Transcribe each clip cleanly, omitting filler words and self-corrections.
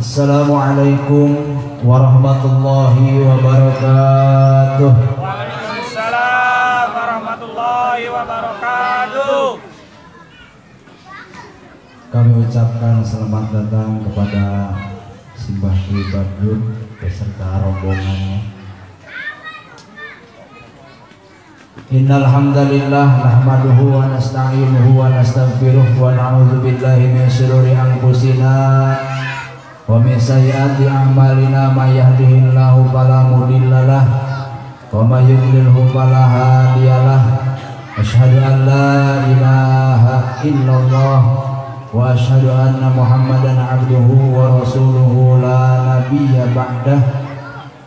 Assalamualaikum warahmatullahi wabarakatuh. Waalaikumsalam warahmatullahi wabarakatuh. Kami ucapkan selamat datang kepada Simbah Ki Badrun beserta rombongannya. Innal hamdalillah nahmaduhu wa nasta'inuhu wa nastaghfiruh wa na'udzu billahi min shururi anfusina wa min sayyiati a'malina may yahdihillahu fala mudhillalah wa may yudlilhu fala hadiyalah. Asyhadu an la ilaha illallah wa asyhadu anna Muhammadan abduhu wa rasuluhu la nabiyya ba'dah.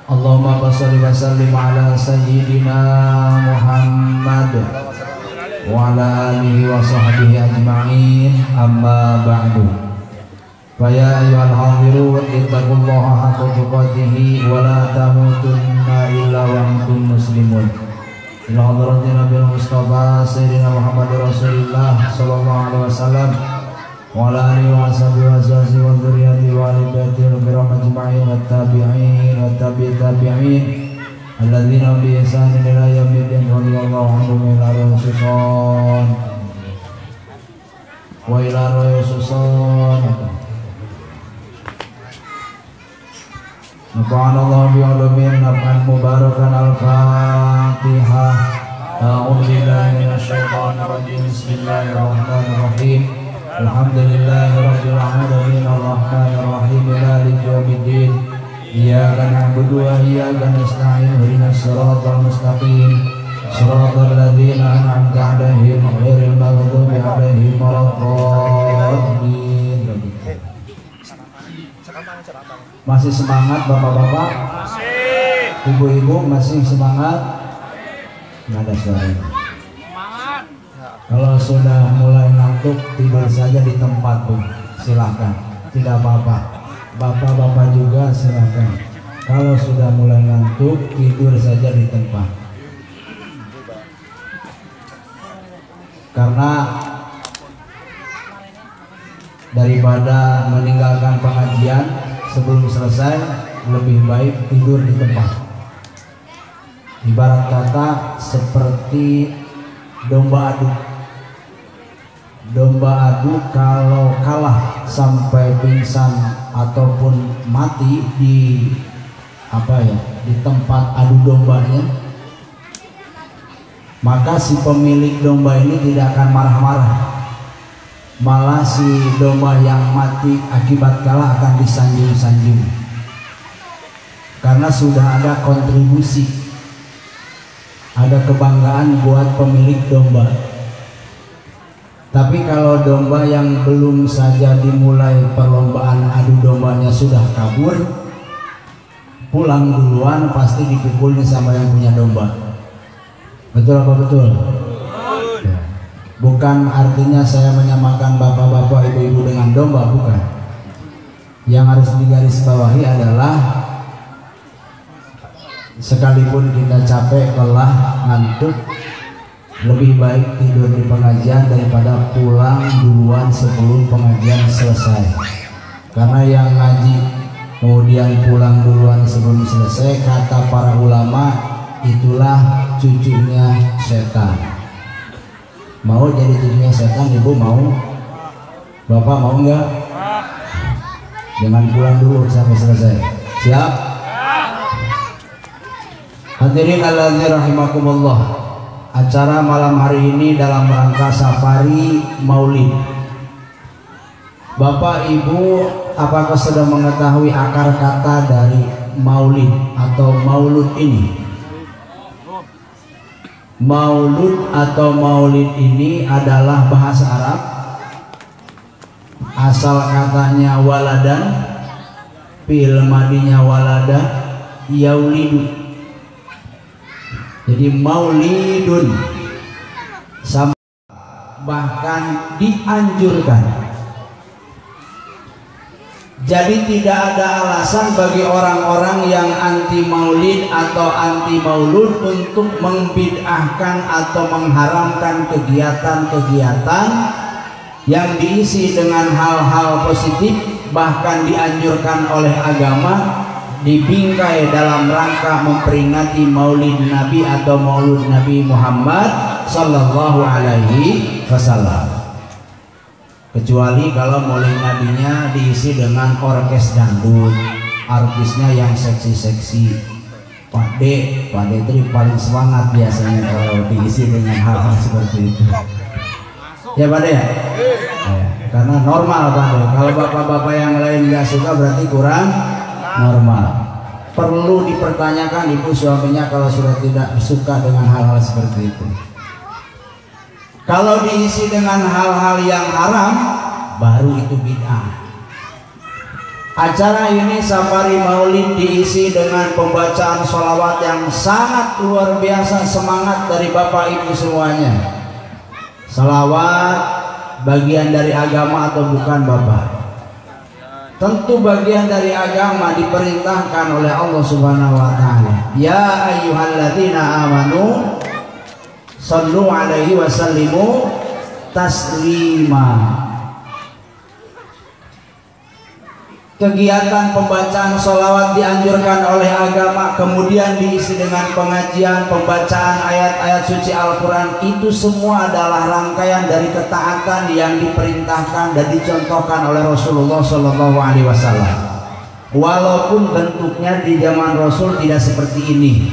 Allahumma shalli wa sallim ala sayyidina Muhammad wa ala alihi wa sahbihi ajma'in, amma ba'du. Fa ya ayyuhal hadirun ittaqullaha haqqa tuqatih wa la tamutunna illa wa antum muslimun. Ila hadratin Nabil Mustafa Sayyidina Muhammad Rasulullah sallallahu alaihi wasallam wa ala alihi wa sahbihi wa azwajihi wa dzurriyyatihi wa ali baitihi bi rahmatihi wa tabi'in wa tabi'in alladzina bi ihsanin ila yaumil radhiyallahu anhum ila rasulullah wa ila rasulullah. Nafa'ana Allah bi ulumin naf'an mubarakan al-Fatihah. A'udzu billahi minasy syaithanir rajim. Bismillahirrahmanirrahim. Alhamdulillahirabbil alamin arrahmanir rahim maliki yaumiddin. Iyyaka na'budu wa iyyaka nasta'in ihdinas siratal mustaqim siratal ladzina an'amta 'alaihim ghairil maghdubi 'alaihim waladdallin. Masih semangat bapak-bapak? Masih. Ibu-ibu masih semangat? Nggak ada suaranya. Kalau sudah mulai ngantuk, tidur saja di tempat, Bu. Silahkan, tidak apa-apa. Bapak-bapak juga silahkan. Kalau sudah mulai ngantuk, tidur saja di tempat. Karena daripada meninggalkan pengajian sebelum selesai, lebih baik tidur di tempat. Ibarat kata seperti domba adu. Domba adu kalau kalah sampai pingsan ataupun mati di di tempat adu dombanya, maka si pemilik domba ini tidak akan marah-marah. Malah si domba yang mati akibat kalah akan disanjung-sanjung karena sudah ada kontribusi, ada kebanggaan buat pemilik domba. Tapi kalau domba yang belum saja dimulai perlombaan adu dombanya sudah kabur, pulang duluan, pasti dipukulnya sama yang punya domba. Betul apa betul? Bukan artinya saya menyamakan bapak-bapak ibu-ibu dengan domba, bukan. Yang harus digarisbawahi adalah sekalipun kita capek, lelah, ngantuk, lebih baik tidur di pengajian daripada pulang duluan sebelum pengajian selesai. Karena yang ngaji kemudian pulang duluan sebelum selesai, kata para ulama, itulah cucunya setan. Mau jadi cucunya setan, ibu mau? Bapak mau enggak? Jangan pulang dulu sampai selesai. Siap? Hadirin alladzina rahimakumullah. Acara malam hari ini dalam rangka safari Maulid. Bapak Ibu, apakah sudah mengetahui akar kata dari Maulid atau Maulud ini? Maulud atau Maulid ini adalah bahasa Arab. Asal katanya waladan, fi'il madinya walada, yaulidu. Jadi maulidun, bahkan dianjurkan. Jadi tidak ada alasan bagi orang-orang yang anti maulid atau anti maulud untuk membid'ahkan atau mengharamkan kegiatan-kegiatan yang diisi dengan hal-hal positif bahkan dianjurkan oleh agama dibingkai dalam rangka memperingati Maulid Nabi atau Maulud Nabi Muhammad sallallahu alaihi wasallam. Kecuali kalau Maulid Nabinya diisi dengan orkes dangdut, artisnya yang seksi-seksi. Pak D itu paling semangat biasanya kalau diisi dengan hal-hal seperti itu. Ya Pak D ya? Karena normal Pak D. Kalau bapak-bapak yang lain nggak suka berarti kurang normal. Perlu dipertanyakan ibu suaminya kalau sudah tidak suka dengan hal-hal seperti itu. Kalau diisi dengan hal-hal yang haram, baru itu bid'ah. Acara ini Safari Maulid diisi dengan pembacaan sholawat yang sangat luar biasa, semangat dari bapak ibu semuanya. Sholawat bagian dari agama atau bukan bapak? Tentu bagian dari agama, diperintahkan oleh Allah Subhanahu wa taala. Ya ayyuhalladzina amanu shallu alaihi wasallimu taslima. Kegiatan pembacaan sholawat dianjurkan oleh agama, kemudian diisi dengan pengajian, pembacaan ayat-ayat suci Al-Quran. Itu semua adalah rangkaian dari ketaatan yang diperintahkan dan dicontohkan oleh Rasulullah SAW. Walaupun bentuknya di zaman Rasul tidak seperti ini,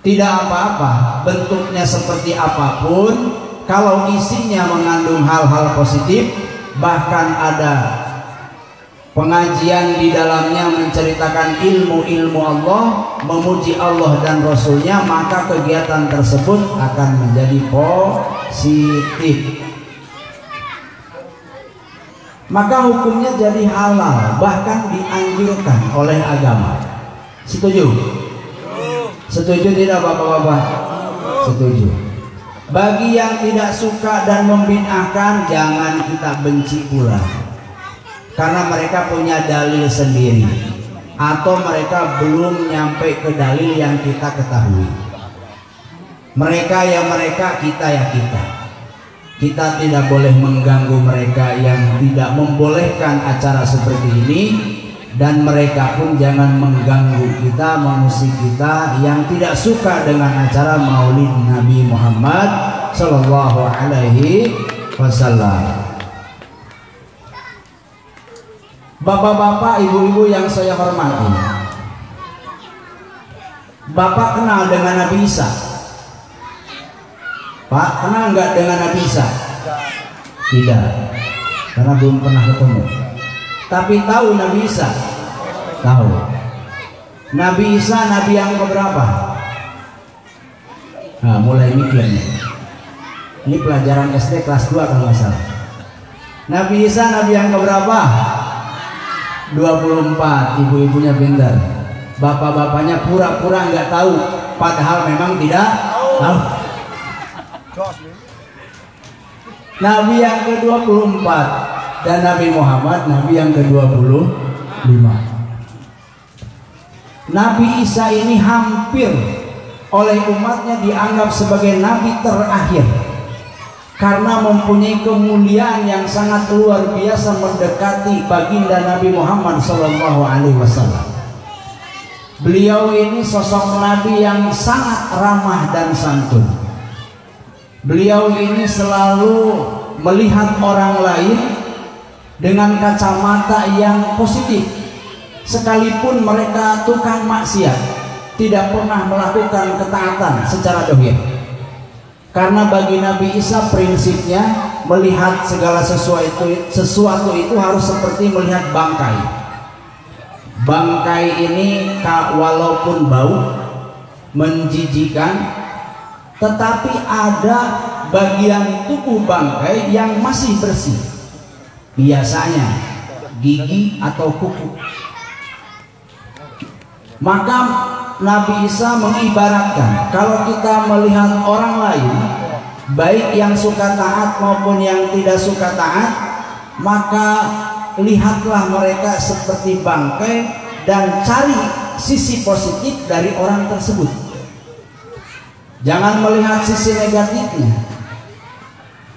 tidak apa-apa bentuknya seperti apapun, kalau isinya mengandung hal-hal positif, bahkan ada pengajian di dalamnya menceritakan ilmu-ilmu Allah, memuji Allah dan Rasulnya, maka kegiatan tersebut akan menjadi positif. Maka hukumnya jadi halal, bahkan dianjurkan oleh agama. Setuju? Setuju tidak bapak-bapak? Setuju. Bagi yang tidak suka dan membid'ahkan, jangan kita benci pula, karena mereka punya dalil sendiri atau mereka belum nyampe ke dalil yang kita ketahui. Mereka ya mereka, kita ya kita. Kita tidak boleh mengganggu mereka yang tidak membolehkan acara seperti ini, dan mereka pun jangan mengganggu kita, mengusik kita yang tidak suka dengan acara Maulid Nabi Muhammad sallallahu alaihi wasallam. Bapak-bapak, ibu-ibu yang saya hormati, Bapak kenal dengan Nabi Isa? Pak, kenal nggak dengan Nabi Isa? Tidak, karena belum pernah ketemu. Tapi tahu Nabi Isa? Tahu. Nabi Isa Nabi yang keberapa? Nah, mulai mikir nih. Ini pelajaran SD kelas 2 kalau nggak salah. Nabi Isa Nabi yang keberapa? 24. Ibu-ibunya pintar, bapak-bapaknya pura-pura nggak tahu, padahal memang tidak tahu. Nabi yang ke-24 dan Nabi Muhammad Nabi yang ke-25. Nabi Isa ini hampir oleh umatnya dianggap sebagai nabi terakhir, karena mempunyai kemuliaan yang sangat luar biasa mendekati baginda Nabi Muhammad SAW. Beliau ini sosok nabi yang sangat ramah dan santun. Beliau ini selalu melihat orang lain dengan kacamata yang positif, sekalipun mereka tukang maksiat, tidak pernah melakukan ketaatan secara dohir. Karena bagi Nabi Isa prinsipnya melihat segala sesuatu itu harus seperti melihat bangkai. Bangkai ini walaupun bau menjijikan, tetapi ada bagian tubuh bangkai yang masih bersih, biasanya gigi atau kuku. Maka Nabi Isa mengibaratkan, kalau kita melihat orang lain, baik yang suka taat maupun yang tidak suka taat, maka lihatlah mereka seperti bangkai dan cari sisi positif dari orang tersebut. Jangan melihat sisi negatifnya,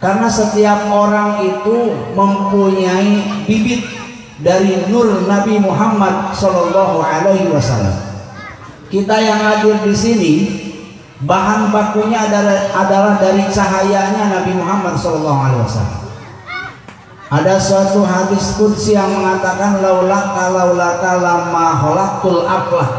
karena setiap orang itu mempunyai bibit dari nur Nabi Muhammad Shallallahu Alaihi Wasallam. Kita yang hadir di sini bahan bakunya adalah dari cahayanya Nabi Muhammad Shallallahu Alaihi Wasallam. Ada suatu hadis qudsi yang mengatakan laulaka lama khalaqtul aflah.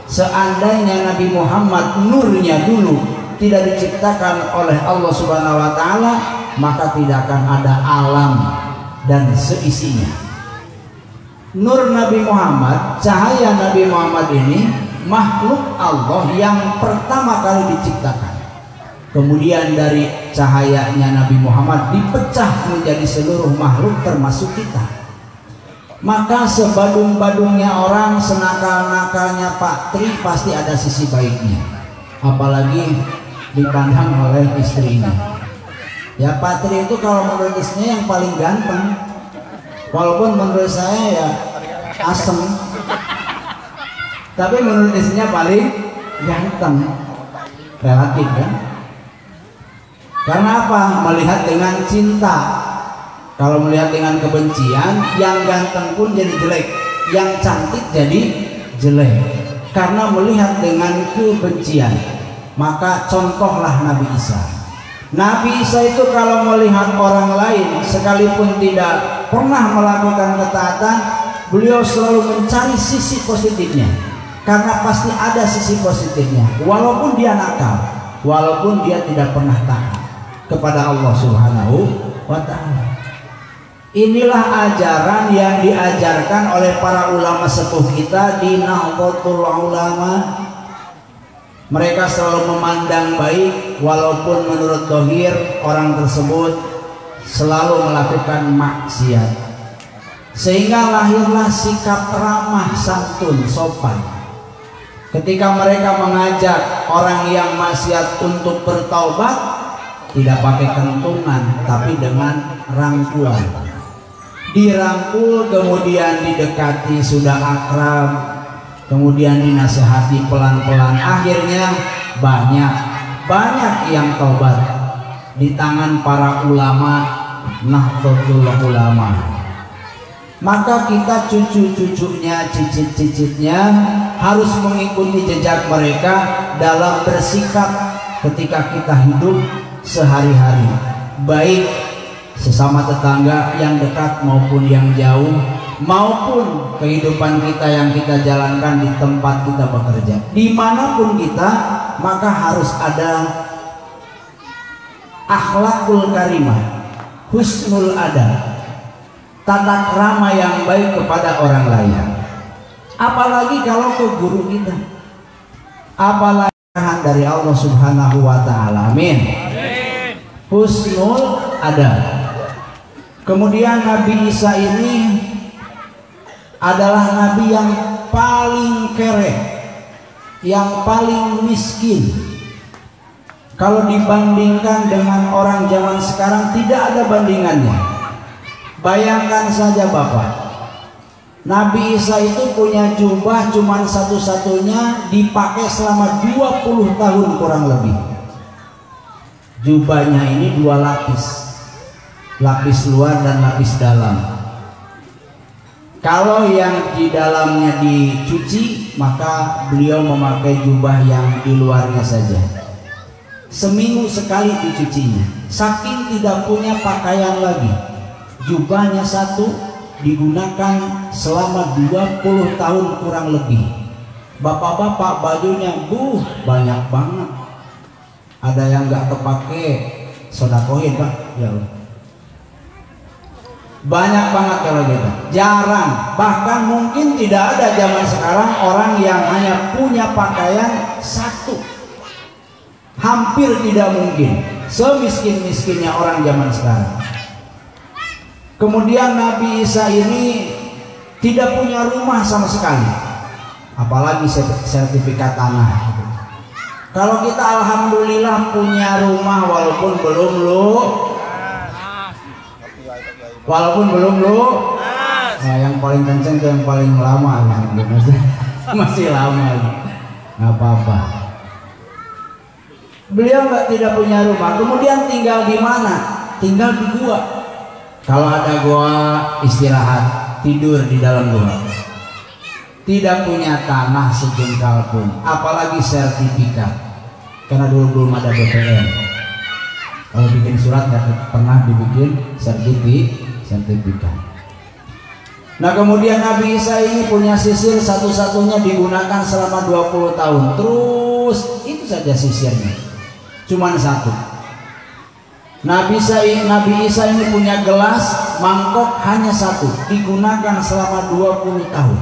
Seandainya Nabi Muhammad nurnya dulu tidak diciptakan oleh Allah Subhanahu wa taala, maka tidak akan ada alam dan seisinya. Nur Nabi Muhammad, cahaya Nabi Muhammad ini makhluk Allah yang pertama kali diciptakan. Kemudian dari cahayanya Nabi Muhammad dipecah menjadi seluruh makhluk termasuk kita. Maka sebadung-badungnya orang, senakal-nakalnya Pak Tri pasti ada sisi baiknya, apalagi dipandang oleh istrinya. Ya Pak Tri itu kalau menurut istrinya yang paling ganteng, walaupun menurut saya ya asem, tapi menurut istrinya paling ganteng, relatif kan. Karena apa? Melihat dengan cinta. Kalau melihat dengan kebencian, yang ganteng pun jadi jelek, yang cantik jadi jelek. Karena melihat dengan kebencian. Maka contohlah Nabi Isa. Nabi Isa itu kalau melihat orang lain sekalipun tidak pernah melakukan ketaatan, beliau selalu mencari sisi positifnya. Karena pasti ada sisi positifnya, walaupun dia nakal, walaupun dia tidak pernah taat kepada Allah Subhanahu wa ta'ala. Inilah ajaran yang diajarkan oleh para ulama sepuh kita di Nahdlatul Ulama. Mereka selalu memandang baik walaupun menurut dohir orang tersebut selalu melakukan maksiat, sehingga lahirlah sikap ramah santun sopan. Ketika mereka mengajak orang yang maksiat untuk bertaubat, tidak pakai kentungan tapi dengan rangkulan. Dirangkul, kemudian didekati, sudah akrab, kemudian dinasehati pelan-pelan. Akhirnya banyak yang taubat di tangan para ulama Nahdlatul Ulama. Maka kita cucu-cucunya, cicit-cicitnya harus mengikuti jejak mereka dalam bersikap ketika kita hidup sehari-hari, baik sesama tetangga yang dekat maupun yang jauh, maupun kehidupan kita yang kita jalankan di tempat kita bekerja. Dimanapun kita, maka harus ada akhlakul karimah, husnul adab, tata krama yang baik kepada orang lain. Apalagi kalau ke guru kita, apalagi dari Allah Subhanahu wa ta'ala. Amin. Husnul adab. Kemudian Nabi Isa ini adalah nabi yang paling kere, yang paling miskin. Kalau dibandingkan dengan orang zaman sekarang tidak ada bandingannya. Bayangkan saja Bapak, Nabi Isa itu punya jubah cuman satu-satunya dipakai selama 20 tahun kurang lebih. Jubahnya ini 2 lapis. Lapis luar dan lapis dalam. Kalau yang di dalamnya dicuci, maka beliau memakai jubah yang di luarnya saja. Seminggu sekali dicucinya. Saking tidak punya pakaian lagi, jubahnya satu digunakan selama 20 tahun kurang lebih. Bapak-bapak bajunya banyak banget. Ada yang nggak kepake, sodakohin Pak. Ya Allah. Banyak banget kalau gitu, jarang, bahkan mungkin tidak ada zaman sekarang orang yang hanya punya pakaian satu, hampir tidak mungkin, semiskin-miskinnya orang zaman sekarang. Kemudian Nabi Isa ini tidak punya rumah sama sekali, apalagi sertifikat tanah. Kalau kita alhamdulillah punya rumah walaupun belum nah, yang paling kenceng itu yang paling lama, masih lama, nggak apa-apa. Beliau tidak punya rumah, kemudian tinggal di mana? Tinggal di gua. Kalau ada gua istirahat, tidur di dalam gua, tidak punya tanah sejengkal pun, apalagi sertifikat. Karena dulu belum ada BPN. Kalau bikin surat nggak pernah dibikin sertifikat. Nah kemudian Nabi Isa ini punya sisir satu-satunya digunakan selama 20 tahun. Terus itu saja sisirnya, cuman satu. Nabi Isa ini punya gelas mangkok hanya satu, digunakan selama 20 tahun.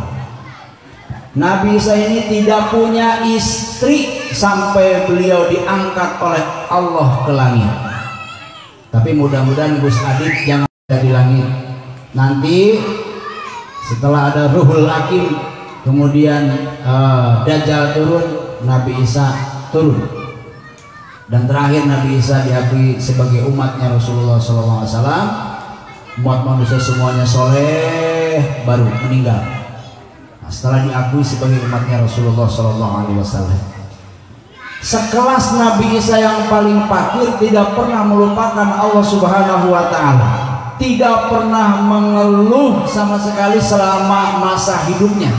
Nabi Isa ini tidak punya istri sampai beliau diangkat oleh Allah ke langit. Tapi mudah-mudahan Gus Adib jangan ada di langit. Nanti setelah ada Ruhul Hakim, kemudian Dajjal turun, Nabi Isa turun. Dan terakhir Nabi Isa diakui sebagai umatnya Rasulullah SAW. Umat manusia semuanya soleh baru meninggal. Nah, setelah diakui sebagai umatnya Rasulullah SAW. Sekelas Nabi Isa yang paling fakir tidak pernah melupakan Allah Subhanahu wa Ta'ala, tidak pernah mengeluh sama sekali selama masa hidupnya,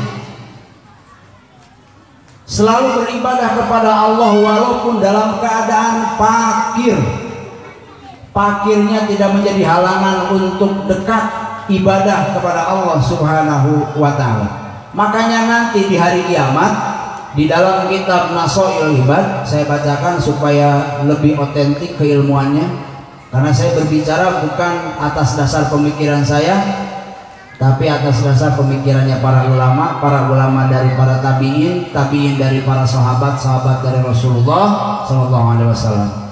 selalu beribadah kepada Allah walaupun dalam keadaan fakir. Fakirnya tidak menjadi halangan untuk dekat ibadah kepada Allah Subhanahu wa Ta'ala. Makanya nanti di hari kiamat, di dalam kitab Nasoil Ibad, saya bacakan supaya lebih otentik keilmuannya, karena saya berbicara bukan atas dasar pemikiran saya, tapi atas dasar pemikirannya para ulama dari para tabiin dari para sahabat dari Rasulullah SAW.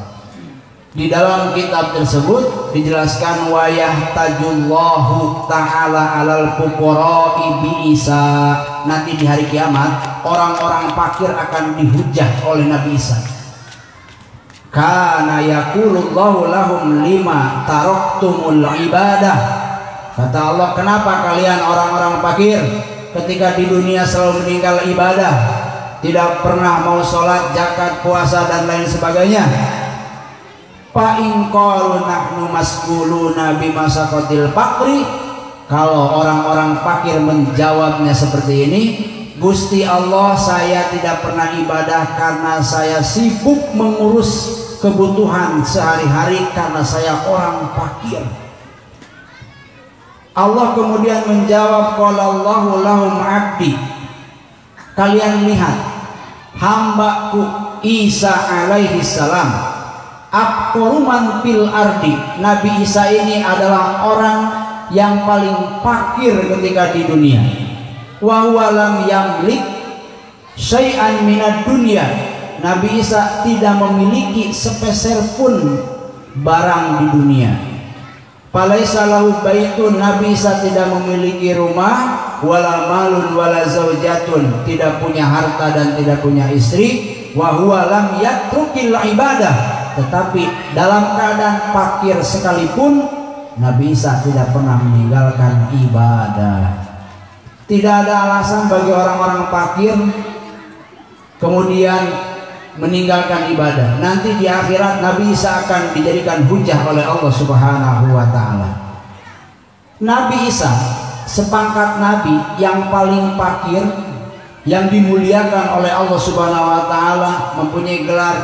Di dalam kitab tersebut dijelaskan wa yahtajullahu ta'ala alal fuqara'i bi Isa. Nanti di hari kiamat orang-orang fakir akan dihujah oleh Nabi Isa. Kana yaqulullahu lahum lima taraktumul ibadah. Kata Allah, kenapa kalian orang-orang fakir ketika di dunia selalu meninggal ibadah, tidak pernah mau sholat, zakat, puasa dan lain sebagainya? Fa in qalu nahnu mas'uluna bimasaqatil faqri. Kalau orang-orang fakir menjawabnya seperti ini, Gusti Allah, saya tidak pernah ibadah karena saya sibuk mengurus kebutuhan sehari-hari karena saya orang fakir. Allah kemudian menjawab, qalallahu lahum abdi. Kalian lihat hambaku Isa alaihi salam, aqruman fil ardi. Nabi Isa ini adalah orang yang paling fakir ketika di dunia. Wa huwa lam yamlik syai'an minad dunya. Nabi Isa tidak memiliki sepeser pun barang di dunia. Falaisa lahu baitun. Nabi Isa tidak memiliki rumah, wala malun wala zaujatun, tidak punya harta dan tidak punya istri. Wa huwa lam yatrukil ibadah. Tetapi dalam keadaan fakir sekalipun, Nabi Isa tidak pernah meninggalkan ibadah. Tidak ada alasan bagi orang-orang fakir kemudian meninggalkan ibadah. Nanti di akhirat Nabi Isa akan dijadikan hujah oleh Allah Subhanahu wa Ta'ala. Nabi Isa sepangkat nabi yang paling fakir, yang dimuliakan oleh Allah Subhanahu wa Ta'ala, mempunyai gelar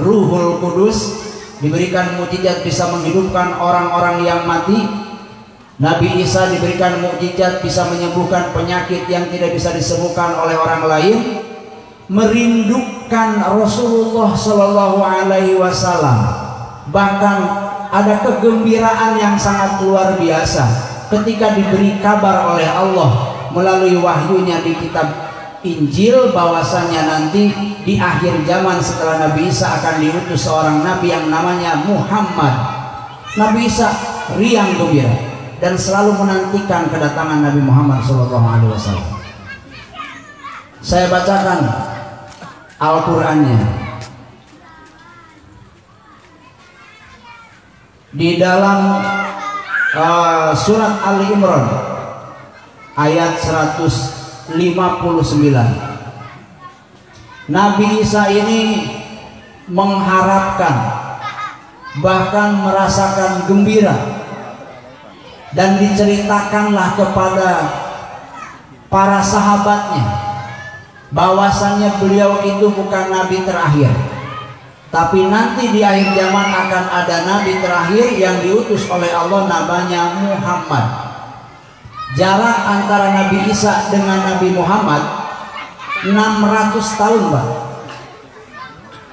Ruhul Kudus, diberikan mukjizat bisa menghidupkan orang-orang yang mati. Nabi Isa diberikan mukjizat bisa menyembuhkan penyakit yang tidak bisa disembuhkan oleh orang lain, merindukan Rasulullah Shallallahu Alaihi Wasallam. Bahkan ada kegembiraan yang sangat luar biasa ketika diberi kabar oleh Allah melalui wahyunya di kitab Injil bahwasanya nanti di akhir zaman setelah Nabi Isa akan diutus seorang nabi yang namanya Muhammad. Nabi Isa riang gembira dan selalu menantikan kedatangan Nabi Muhammad SAW. Saya bacakan Al-Qur'annya. Di dalam surat Ali Imran ayat 159, Nabi Isa ini mengharapkan, bahkan merasakan gembira dan diceritakanlah kepada para sahabatnya bahwasannya beliau itu bukan nabi terakhir, tapi nanti di akhir zaman akan ada nabi terakhir yang diutus oleh Allah, namanya Muhammad. Jarak antara Nabi Isa dengan Nabi Muhammad 600 tahun, Pak.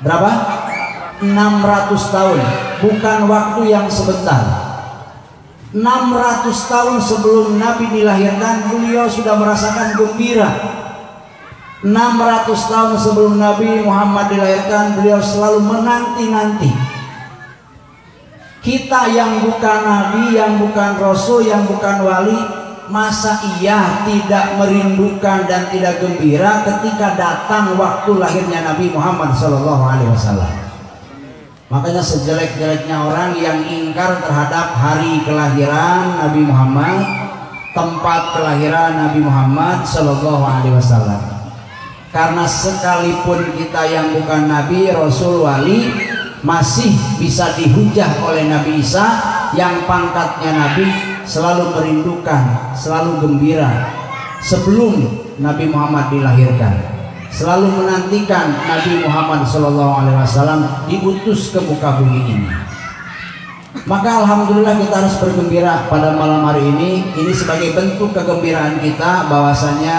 Berapa? 600 tahun, bukan waktu yang sebentar. 600 tahun sebelum Nabi dilahirkan, beliau sudah merasakan gembira. 600 tahun sebelum Nabi Muhammad dilahirkan, beliau selalu menanti-nanti. Kita yang bukan Nabi, yang bukan Rasul, yang bukan wali, masa iya tidak merindukan dan tidak gembira ketika datang waktu lahirnya Nabi Muhammad SAW? Makanya sejelek-jeleknya orang yang ingkar terhadap hari kelahiran Nabi Muhammad, tempat kelahiran Nabi Muhammad SAW. Karena sekalipun kita yang bukan Nabi, Rasul, wali, masih bisa dihujah oleh Nabi Isa yang pangkatnya Nabi, selalu merindukan, selalu gembira sebelum Nabi Muhammad dilahirkan, selalu menantikan Nabi Muhammad SAW diutus ke muka bumi ini. Maka alhamdulillah kita harus bergembira pada malam hari ini. Ini sebagai bentuk kegembiraan kita bahwasanya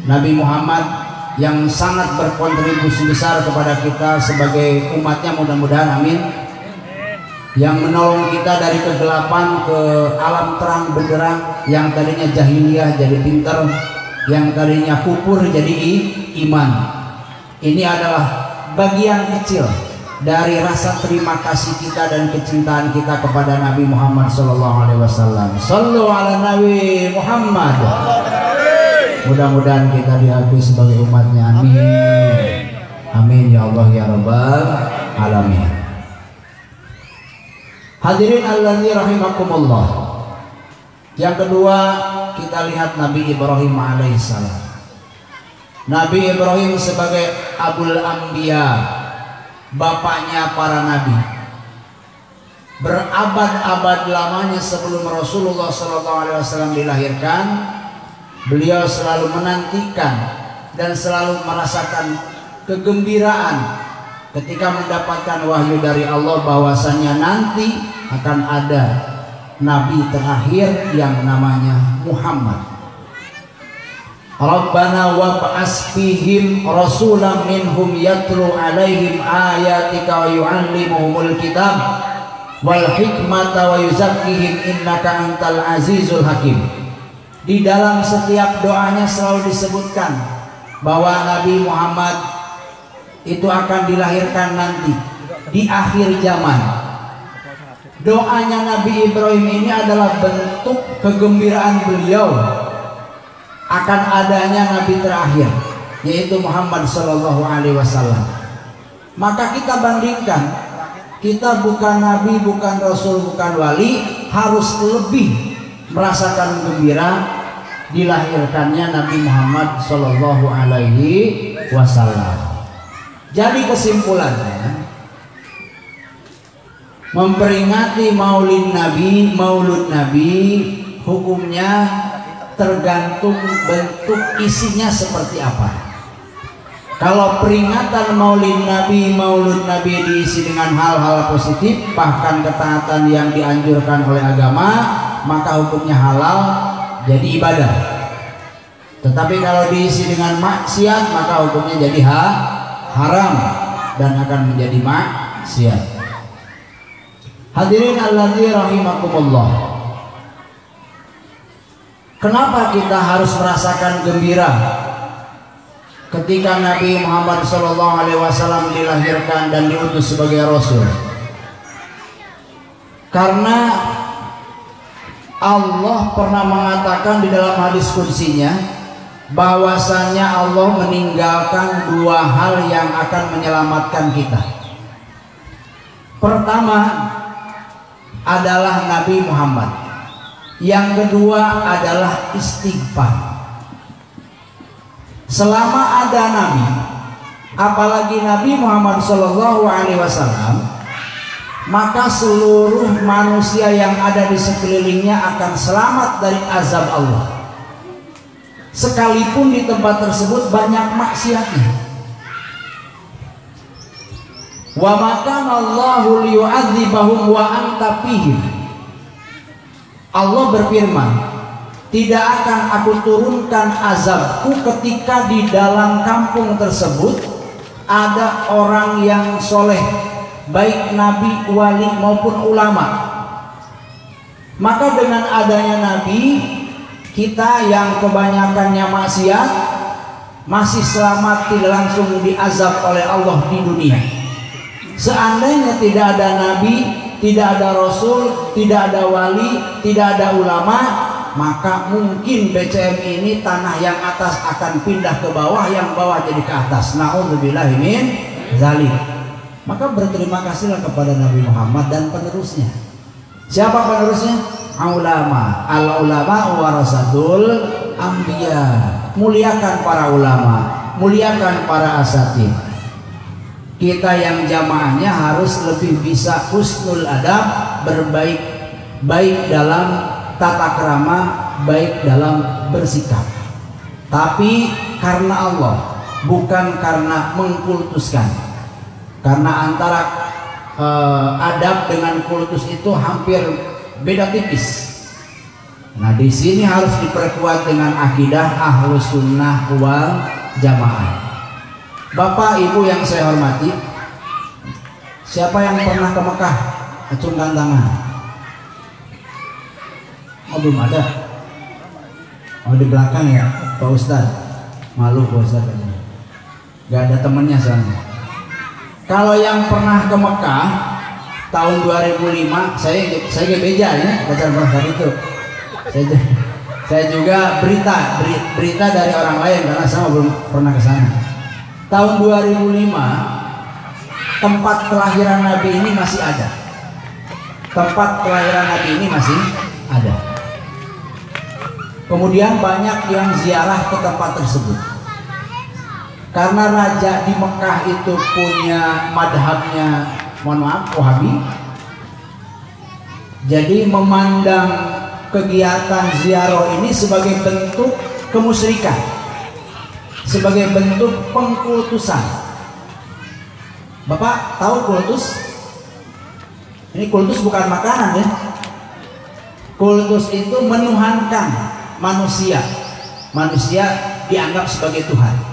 Nabi Muhammad yang sangat berkontribusi besar kepada kita sebagai umatnya, mudah-mudahan amin, yang menolong kita dari kegelapan ke alam terang benderang, yang tadinya jahiliyah jadi pintar, yang tadinya kufur jadi iman. Ini adalah bagian kecil dari rasa terima kasih kita dan kecintaan kita kepada Nabi Muhammad SAW. Sallu ala Nabi Muhammad. Mudah-mudahan kita diakui sebagai umatnya, amin. Amin ya Allah ya Rabbal alamin. Hadirin allazi rahimakumullah. Yang kedua, kita lihat Nabi Ibrahim alaihissalam. Nabi Ibrahim sebagai Abul Anbiya, bapaknya para nabi. Berabad-abad lamanya sebelum Rasulullah SAW dilahirkan, beliau selalu menantikan dan selalu merasakan kegembiraan ketika mendapatkan wahyu dari Allah bahwasannya nanti akan ada nabi terakhir yang namanya Muhammad. Rabbana wab'as fihim rasulan minhum yatlu alaihim ayatika wa yu'allimuhumul kitab wal hikmata wa yuzakkihim innaka antal azizul hakim. Di dalam setiap doanya selalu disebutkan bahwa Nabi Muhammad itu akan dilahirkan nanti di akhir zaman. Doanya Nabi Ibrahim ini adalah bentuk kegembiraan beliau akan adanya Nabi terakhir, yaitu Muhammad SAW. Maka kita bandingkan, kita bukan Nabi, bukan Rasul, bukan wali, harus lebih merasakan gembira dilahirkannya Nabi Muhammad SAW. Jadi kesimpulannya, memperingati maulid Nabi hukumnya tergantung bentuk isinya seperti apa. Kalau peringatan maulid Nabi diisi dengan hal-hal positif, bahkan ketaatan yang dianjurkan oleh agama, maka hukumnya halal, jadi ibadah. Tetapi kalau diisi dengan maksiat, maka hukumnya jadi haram dan akan menjadi maksiat. Hadirin allazi rahimakumullah. Kenapa kita harus merasakan gembira ketika Nabi Muhammad SAW dilahirkan dan diutus sebagai Rasul? Karena Allah pernah mengatakan di dalam hadis qudsinya bahwasanya Allah meninggalkan dua hal yang akan menyelamatkan kita. Pertama adalah Nabi Muhammad, yang kedua adalah istighfar. Selama ada Nabi, apalagi Nabi Muhammad SAW, maka seluruh manusia yang ada di sekelilingnya akan selamat dari azab Allah, sekalipun di tempat tersebut banyak maksiatnya. Wa makanallahu liyu'adzibahum wa anta fihim. Allah berfirman, tidak akan aku turunkan azabku ketika di dalam kampung tersebut ada orang yang soleh, baik nabi, wali maupun ulama. Maka dengan adanya nabi, kita yang kebanyakannya maksiat masih selamat, tidak langsung diazab oleh Allah di dunia. Seandainya tidak ada nabi, tidak ada rasul, tidak ada wali, tidak ada ulama, maka mungkin BCM ini tanah yang atas akan pindah ke bawah, yang bawah jadi ke atas. Na'udzubillahi min dzalik. Maka berterima kasihlah kepada Nabi Muhammad dan penerusnya. Siapa penerusnya? Ulama. Al ulama warasatul anbiya. Muliakan para ulama, muliakan para asatidz. Kita yang jamaahnya harus lebih bisa husnul adab, berbaik, baik dalam tata krama, baik dalam bersikap. Tapi karena Allah, bukan karena mengkultuskan. Karena antara adab dengan kultus itu hampir beda tipis. Nah, di sini harus diperkuat dengan akidah ahlus sunnah wal jamaah. Bapak Ibu yang saya hormati, siapa yang pernah ke Mekah? Acungkan tangan. Oh, belum ada. Oh, di belakang ya Pak Ustadz. Malu Pak Ustadz, gak ada temennya soalnya. Kalau yang pernah ke Mekah tahun 2005, saya beja ya baca berita itu. Saya juga berita dari orang lain karena saya belum pernah ke sana. Tahun 2005 tempat kelahiran Nabi ini masih ada. Tempat kelahiran Nabi ini masih ada. Kemudian banyak yang ziarah ke tempat tersebut. Karena raja di Mekah itu punya madhabnya, mohon maaf, Wahabi. Jadi memandang kegiatan ziarah ini sebagai bentuk kemusyrikan, sebagai bentuk pengkultusan. Bapak tahu kultus? Ini kultus bukan makanan ya. Kultus itu menuhankan manusia. Manusia dianggap sebagai Tuhan.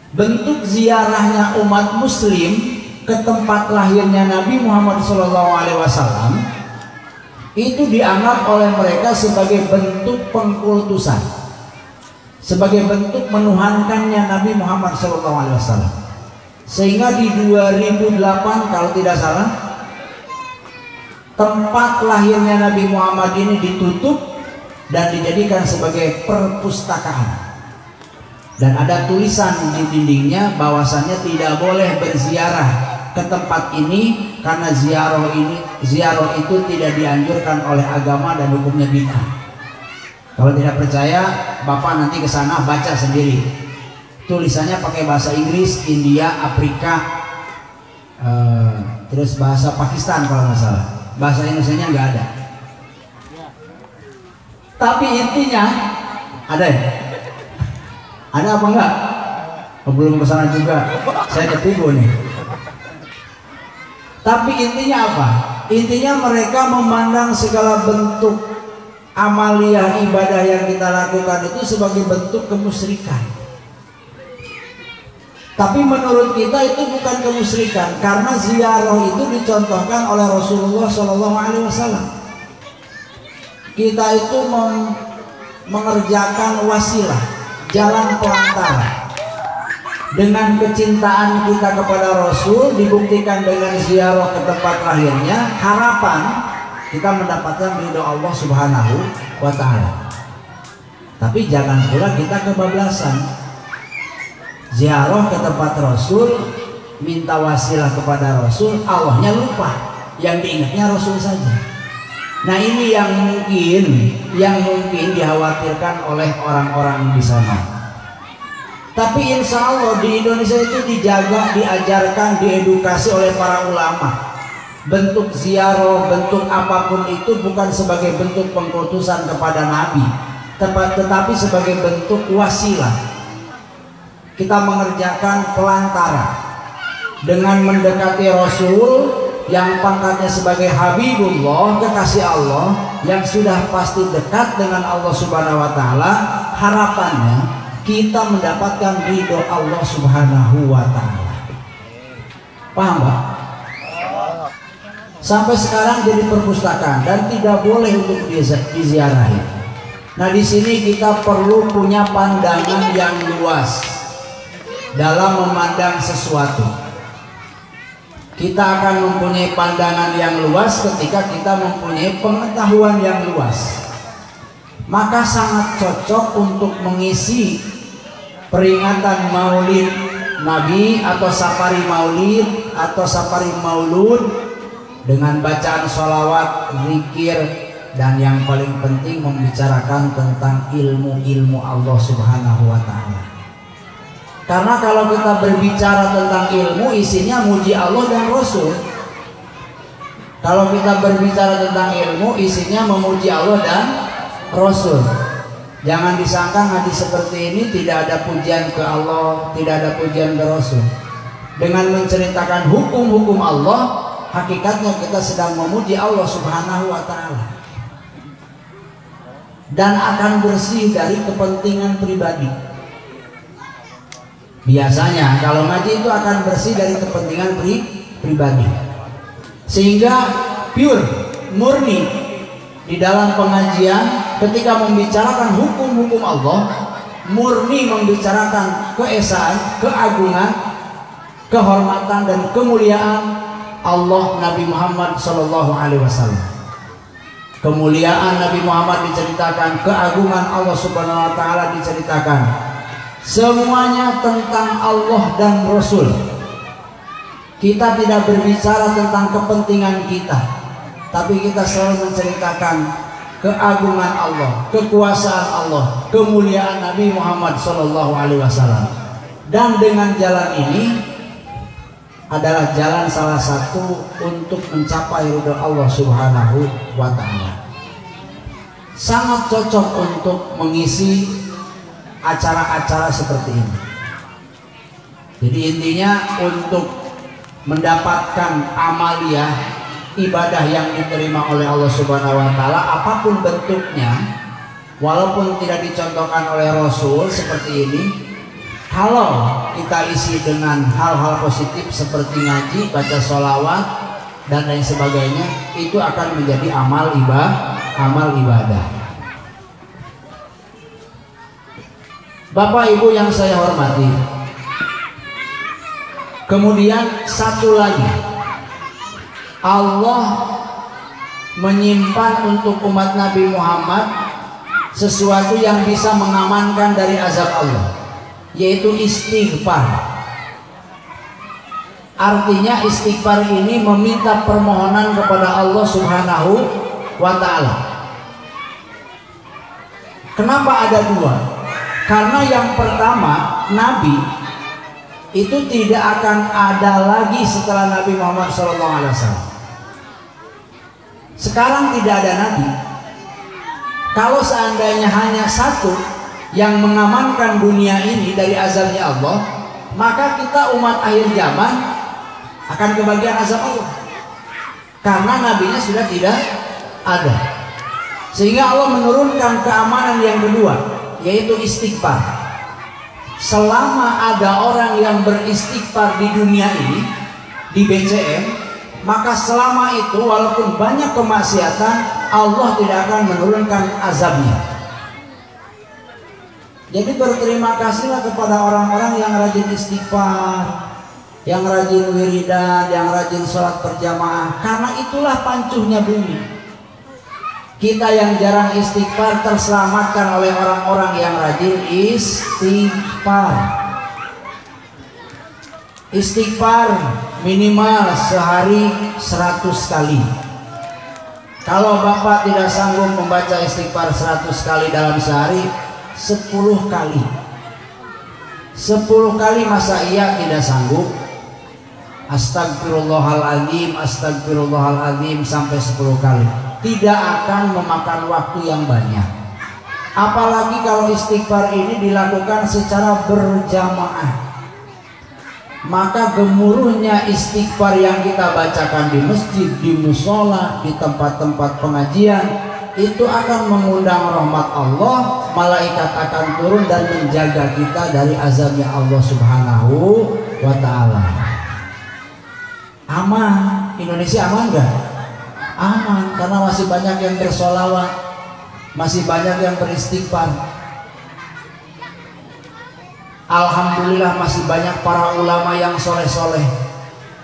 Bentuk ziarahnya umat muslim ke tempat lahirnya Nabi Muhammad SAW itu dianggap oleh mereka sebagai bentuk pengkultusan, sebagai bentuk menuhankannya Nabi Muhammad SAW. Sehingga di 2008 kalau tidak salah, tempat lahirnya Nabi Muhammad ini ditutup dan dijadikan sebagai perpustakaan. Dan ada tulisan di dindingnya bahwasannya tidak boleh berziarah ke tempat ini karena ziarah itu tidak dianjurkan oleh agama dan hukumnya bid'ah. Kalau tidak percaya, Bapak nanti ke sana baca sendiri. Tulisannya pakai bahasa Inggris, India, Afrika, terus bahasa Pakistan kalau nggak salah. Bahasa Indonesianya nggak ada. Tapi intinya ada ya? Ada apa enggak? Oh, belum kesana juga. Saya ketipu nih. Tapi intinya apa? Intinya mereka memandang segala bentuk amaliyah ibadah yang kita lakukan itu sebagai bentuk kemusyrikan. Tapi menurut kita itu bukan kemusyrikan, karena ziarah itu dicontohkan oleh Rasulullah SAW. Kita itu mengerjakan wasilah, jalan pelantara. Dengan kecintaan kita kepada Rasul dibuktikan dengan ziarah ke tempat lahirnya, harapan kita mendapatkan ridho Allah Subhanahu wa Ta'ala. Tapi jangan pula kita kebablasan. Ziarah ke tempat Rasul, minta wasilah kepada Rasul, Allahnya lupa, yang diingatnya Rasul saja. Nah, ini yang mungkin dikhawatirkan oleh orang-orang di sana. Tapi insya Allah di Indonesia itu dijaga, diajarkan, diedukasi oleh para ulama. bentuk ziarah, bentuk apapun itu bukan sebagai bentuk pengkultusan kepada Nabi, tetapi sebagai bentuk wasilah. Kita mengerjakan pelantara dengan mendekati Rasul yang pangkatnya sebagai Habibullah, kekasih Allah, yang sudah pasti dekat dengan Allah Subhanahu wa taala. Harapannya kita mendapatkan ridho Allah Subhanahu wa taala. Paham, Pak? Sampai sekarang jadi perpustakaan dan tidak boleh untuk diziarahi. Nah, di sini kita perlu punya pandangan yang luas dalam memandang sesuatu. Kita akan mempunyai pandangan yang luas ketika kita mempunyai pengetahuan yang luas. Maka sangat cocok untuk mengisi peringatan Maulid Nabi atau safari Maulid atau safari Maulud dengan bacaan sholawat, zikir, dan yang paling penting membicarakan tentang ilmu-ilmu Allah Subhanahu wa taala. Karena kalau kita berbicara tentang ilmu, isinya muji Allah dan Rasul. Kalau kita berbicara tentang ilmu, isinya memuji Allah dan Rasul. Jangan disangka ngaji seperti ini tidak ada pujian ke Allah, tidak ada pujian ke Rasul. Dengan menceritakan hukum-hukum Allah, hakikatnya kita sedang memuji Allah Subhanahu wa taala. Dan akan bersih dari kepentingan pribadi. Biasanya kalau ngaji itu akan bersih dari kepentingan pribadi. Sehingga pure, murni di dalam pengajian ketika membicarakan hukum-hukum Allah, murni membicarakan keesaan, keagungan, kehormatan dan kemuliaan Allah Nabi Muhammad sallallahu alaihi wasallam. Kemuliaan Nabi Muhammad diceritakan, keagungan Allah Subhanahu wa taala diceritakan. Semuanya tentang Allah dan Rasul. Kita tidak berbicara tentang kepentingan kita, tapi kita selalu menceritakan keagungan Allah, kekuasaan Allah, kemuliaan Nabi Muhammad sallallahu alaihi wasallam. Dan dengan jalan ini adalah jalan salah satu untuk mencapai ridho Allah Subhanahu wa taala. Sangat cocok untuk mengisi acara-acara seperti ini. Jadi intinya untuk mendapatkan amaliyah ibadah yang diterima oleh Allah Subhanahu wa taala apapun bentuknya, walaupun tidak dicontohkan oleh Rasul seperti ini, kalau kita isi dengan hal-hal positif seperti ngaji, baca sholawat dan lain sebagainya, itu akan menjadi amal ibadah. Bapak Ibu yang saya hormati, kemudian satu lagi, Allah menyimpan untuk umat Nabi Muhammad sesuatu yang bisa mengamankan dari azab Allah, yaitu istighfar. Artinya istighfar ini meminta permohonan kepada Allah Subhanahu wa taala. Kenapa ada dua? Karena yang pertama, Nabi itu tidak akan ada lagi setelah Nabi Muhammad SAW. Sekarang tidak ada Nabi. Kalau seandainya hanya satu yang mengamankan dunia ini dari azabnya Allah, maka kita umat akhir zaman akan kebagian azab Allah. Karena nabinya sudah tidak ada. Sehingga Allah menurunkan keamanan yang kedua, yaitu istighfar. Selama ada orang yang beristighfar di dunia ini, di BCM, maka selama itu walaupun banyak kemaksiatan, Allah tidak akan menurunkan azabnya. Jadi berterima kasihlah kepada orang-orang yang rajin istighfar, yang rajin wiridan, yang rajin sholat berjamaah, karena itulah pancuhnya bumi. Kita yang jarang istighfar terselamatkan oleh orang-orang yang rajin istighfar. Istighfar minimal sehari 100 kali. Kalau Bapak tidak sanggup membaca istighfar 100 kali dalam sehari, 10 kali. 10 kali masa iya tidak sanggup? astagfirullahaladzim, astagfirullahaladzim sampai 10 kali. Tidak akan memakan waktu yang banyak. Apalagi kalau istighfar ini dilakukan secara berjamaah. Maka gemuruhnya istighfar yang kita bacakan di masjid, di musola, di tempat-tempat pengajian, itu akan mengundang rahmat Allah. Malaikat akan turun dan menjaga kita dari azabnya Allah Subhanahu wa ta'ala. Aman. Indonesia aman gak? Aman, karena masih banyak yang bersolawat, masih banyak yang beristighfar. Alhamdulillah masih banyak para ulama yang soleh-soleh.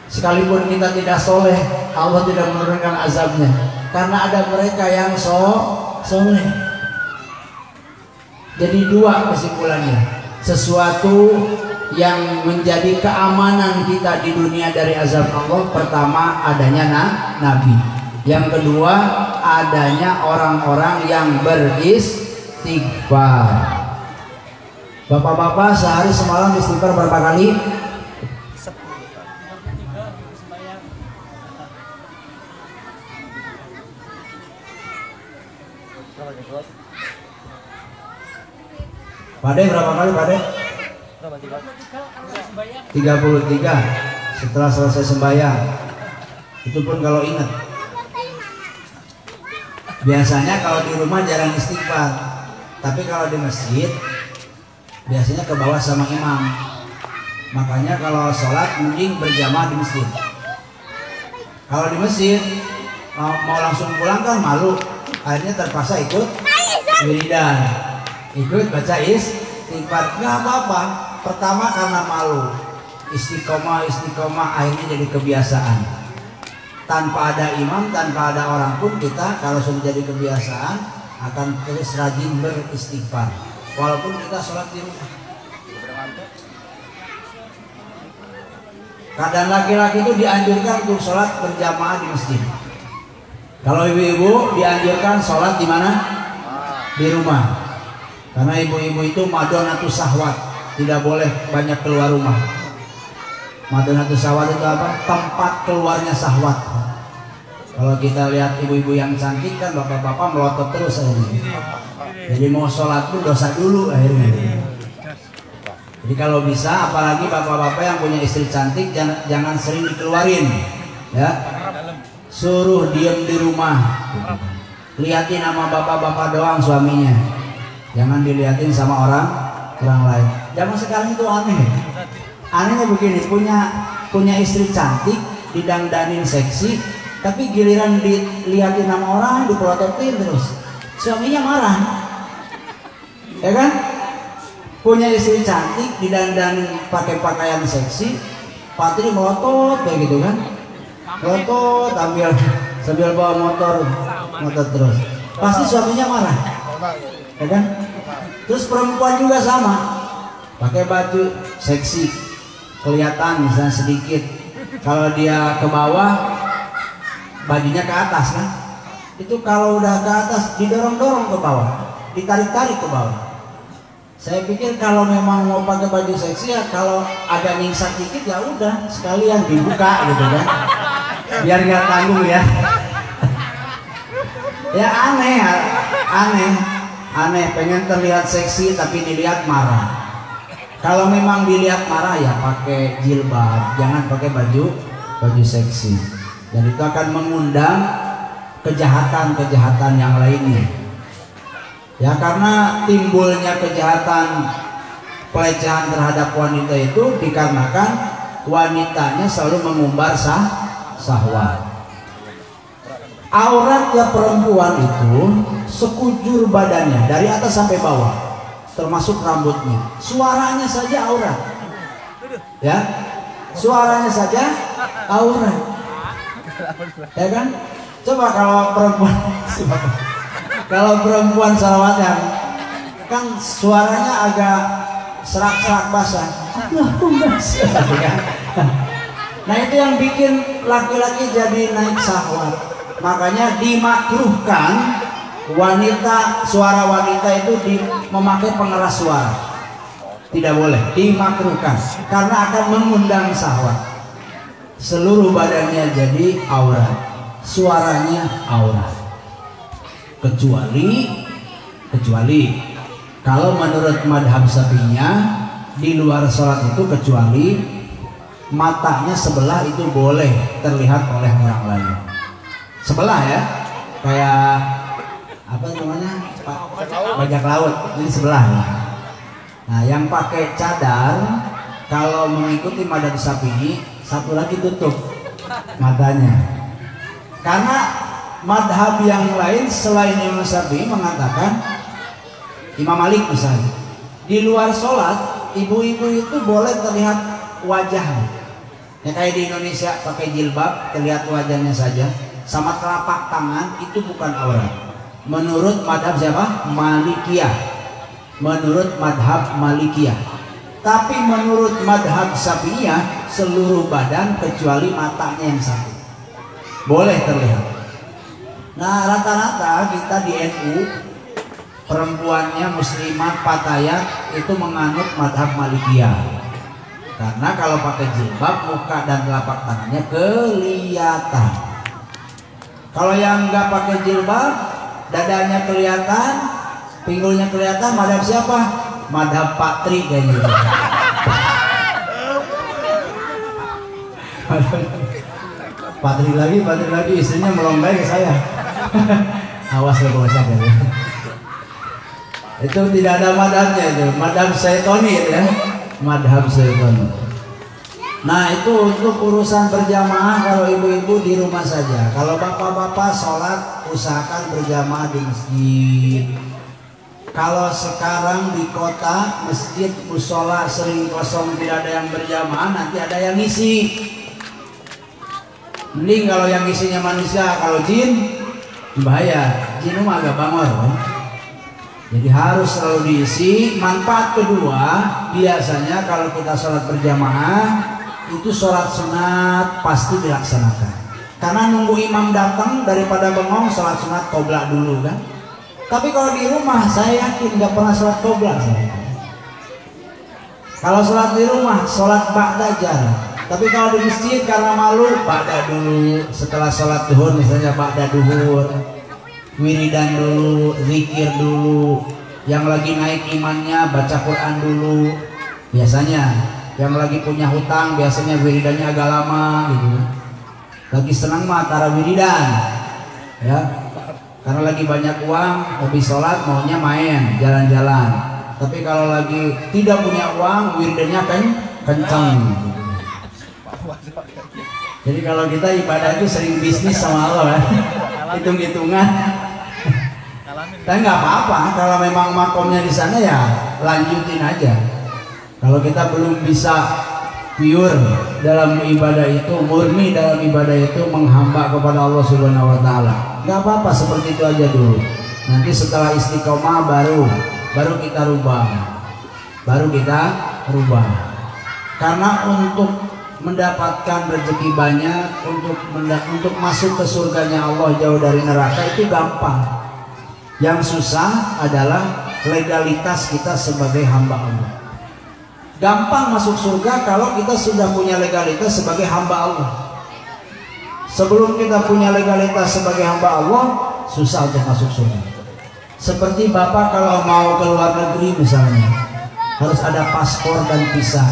Sekalipun kita tidak soleh, Allah tidak menurunkan azabnya, karena ada mereka yang soleh. Jadi dua kesimpulannya. Sesuatu yang menjadi keamanan kita di dunia dari azab Allah, pertama adanya Nabi. Yang kedua adanya orang-orang yang beristighfar. Bapak-bapak sehari semalam istighfar berapa kali? 10 Pade berapa kali Pade? 33 setelah selesai sembahyang. Itu pun kalau ingat. Biasanya kalau di rumah jarang istighfar, tapi kalau di masjid biasanya ke bawah sama imam. Makanya kalau sholat mending berjamaah di masjid. Kalau di masjid mau langsung pulang kan malu, akhirnya terpaksa ikut wiridan, ikut baca istighfar. Nggak apa-apa. Pertama karena malu, istiqomah akhirnya jadi kebiasaan. Tanpa ada imam, tanpa ada orang pun kita kalau sudah jadi kebiasaan akan terus rajin beristighfar. Walaupun kita sholat di rumah. Kadang laki-laki itu dianjurkan untuk sholat berjamaah di masjid. Kalau ibu-ibu dianjurkan sholat di mana? Di rumah. Karena ibu-ibu itu madonatus sahwat, tidak boleh banyak keluar rumah. Madonatus sahwat itu apa? Tempat keluarnya sahwat. Kalau kita lihat ibu-ibu yang cantik kan bapak-bapak melotot terus akhirnya. Jadi mau sholat pun dosa dulu akhirnya. Jadi kalau bisa, apalagi bapak-bapak yang punya istri cantik, jangan sering dikeluarin, ya. Suruh diem di rumah. Lihatin sama bapak-bapak doang suaminya. Jangan dilihatin sama orang lain. Zaman sekarang itu aneh. Anehnya begini, punya istri cantik, didangdanin seksi, tapi giliran dilihatin sama orang, dipelototin terus. Suaminya marah. Ya kan? Punya istri cantik didandanin pakai pakaian seksi, Patri melotot kayak gitu kan? Melotot sambil bawa motor terus. Pasti suaminya marah. Ya kan? Terus perempuan juga sama. Pakai baju seksi, kelihatan misalnya sedikit. Kalau dia ke bawah, bajunya ke atas kan? Itu kalau udah ke atas didorong-dorong ke bawah, ditarik-tarik ke bawah. Saya pikir kalau memang mau pakai baju seksi ya kalau agak nyingsak dikit ya udah sekalian dibuka gitu kan, biar nggak tanggung ya. Ya aneh, pengen terlihat seksi tapi dilihat marah. Kalau memang dilihat marah ya pakai jilbab, jangan pakai baju seksi. Dan itu akan mengundang kejahatan yang lainnya. Ya, karena timbulnya kejahatan pelecehan terhadap wanita itu dikarenakan wanitanya selalu mengumbar syahwat. Auratnya perempuan itu sekujur badannya dari atas sampai bawah, termasuk rambutnya. Suaranya saja aurat. Ya, suaranya saja aurat. Ya kan? Coba kalau perempuan salawatan kan suaranya agak serak-serak basah. Nah itu yang bikin laki-laki jadi naik syahwat. Makanya dimakruhkan suara wanita itu memakai pengeras suara. Tidak boleh, dimakruhkan karena akan mengundang syahwat. seluruh badannya jadi aurat, suaranya aurat, kecuali kalau menurut madhab Syafi'iyah di luar sholat itu kecuali matanya sebelah itu boleh terlihat oleh orang lain. Sebelah ya, kayak apa namanya, bajak laut, ini sebelah ya. Nah, yang pakai cadar kalau mengikuti madhab Syafi'i satu lagi tutup matanya, karena madhab yang lain selain Imam Syafi'i mengatakan, Imam Malik misalnya, di luar sholat ibu-ibu itu boleh terlihat wajahnya, ya kayak di Indonesia pakai jilbab terlihat wajahnya saja, sama telapak tangan itu bukan aurat. Menurut madhab siapa? Malikiyah. Menurut madhab Malikiyah. Tapi menurut madhab Syafi'iyah seluruh badan kecuali matanya yang satu boleh terlihat. Nah, rata-rata kita di NU perempuannya muslimat patayat itu menganut madhab Malikiyah, karena kalau pakai jilbab muka dan telapak tangannya kelihatan. Kalau yang nggak pakai jilbab dadanya kelihatan, pinggulnya kelihatan, madhab siapa? Madhab Pak Tri kayaknya. Pak Tri lagi istrinya melombai ke saya. Awas ya bos saya. Itu tidak ada madhabnya itu, madhab syaitoni ya, madhab syaitoni. Nah, itu untuk urusan berjamaah kalau ibu-ibu di rumah saja. Kalau bapak-bapak sholat usahakan berjamaah di masjid. Kalau sekarang di kota masjid musola sering kosong, tidak ada yang berjamaah, nanti ada yang ngisi. Mending kalau yang ngisinya manusia, kalau jin bahaya, jin mah agak bangor kan? Jadi harus selalu diisi. Manfaat kedua, biasanya kalau kita sholat berjamaah itu sholat sunat pasti dilaksanakan, karena nunggu imam datang daripada bengong, sholat sunat qoblak dulu kan. Tapi kalau di rumah saya yakin nggak pernah sholat qoblak saya. Kalau sholat di rumah sholat ba'da jarang. Tapi kalau di masjid karena malu ba'da dulu, setelah sholat duhur misalnya ba'da duhur, wiridan dulu, zikir dulu. Yang lagi naik imannya baca Quran dulu. Biasanya yang lagi punya hutang biasanya wiridannya agak lama gitu. Lagi senang mah tara wiridan ya, karena lagi banyak uang, habis sholat maunya main jalan-jalan. Tapi kalau lagi tidak punya uang, wiridannya kencang gitu. Jadi kalau kita ibadah itu sering bisnis sama Allah, hitung-hitungan. Tapi nggak apa-apa, kalau memang makomnya di sana ya lanjutin aja. Kalau kita belum bisa pure dalam ibadah itu, murni dalam ibadah itu, menghamba kepada Allah Subhanahu Wa Taala, nggak apa-apa, seperti itu aja dulu. Nanti setelah istiqomah baru kita rubah, Karena untuk mendapatkan rezeki banyak, untuk masuk ke surganya Allah jauh dari neraka itu gampang. Yang susah adalah legalitas kita sebagai hamba Allah. Gampang masuk surga kalau kita sudah punya legalitas sebagai hamba Allah. Sebelum kita punya legalitas sebagai hamba Allah, susah untuk masuk surga. Seperti bapak kalau mau ke luar negeri misalnya, harus ada paspor dan visa,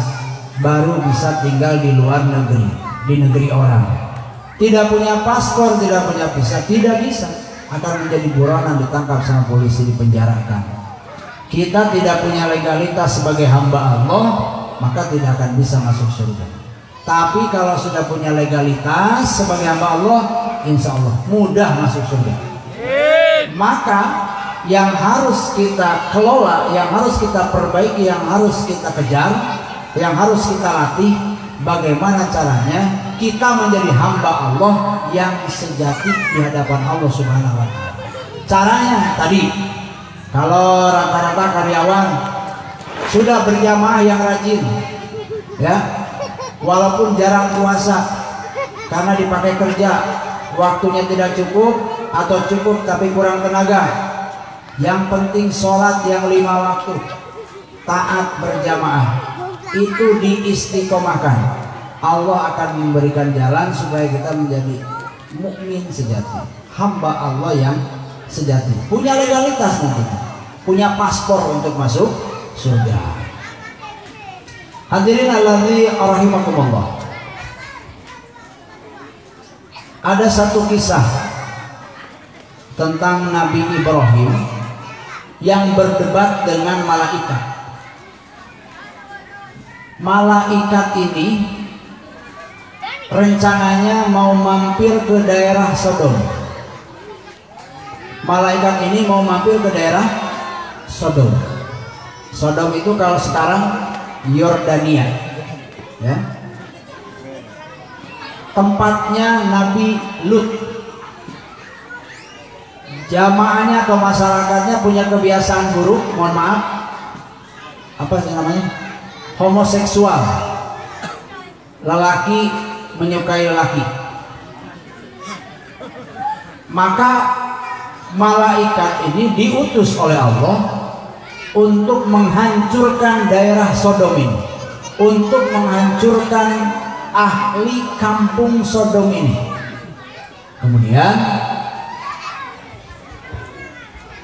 baru bisa tinggal di luar negeri, di negeri orang. Tidak punya paspor, tidak punya visa, tidak bisa, akan menjadi buronan, ditangkap sama polisi, dipenjarakan. Kita tidak punya legalitas sebagai hamba Allah, maka tidak akan bisa masuk surga. Tapi kalau sudah punya legalitas sebagai hamba Allah, insya Allah mudah masuk surga. Maka yang harus kita kelola, yang harus kita perbaiki, yang harus kita kejar, yang harus kita latih, bagaimana caranya kita menjadi hamba Allah yang sejati di hadapan Allah Subhanahu Wa Taala. Caranya tadi, kalau rata-rata karyawan sudah berjamaah yang rajin, ya, walaupun jarang puasa karena dipakai kerja, waktunya tidak cukup atau cukup tapi kurang tenaga. Yang penting sholat yang 5 waktu, taat berjamaah, itu diistiqomahkan. Allah akan memberikan jalan supaya kita menjadi mukmin sejati, hamba Allah yang sejati, punya legalitas nanti, punya paspor untuk masuk surga. Hadirin allazi rahimakumullah. Ada satu kisah tentang Nabi Ibrahim yang berdebat dengan malaikat. Malaikat ini rencananya mau mampir ke daerah Sodom. Malaikat ini mau mampir ke daerah Sodom. Sodom itu kalau sekarang Yordania, ya. Tempatnya Nabi Lut. Jamaahnya atau masyarakatnya punya kebiasaan buruk, mohon maaf, apa sih namanya, homoseksual. Lelaki menyukai lelaki. Maka malaikat ini diutus oleh Allah untuk menghancurkan daerah Sodom ini, untuk menghancurkan ahli kampung Sodom ini. Kemudian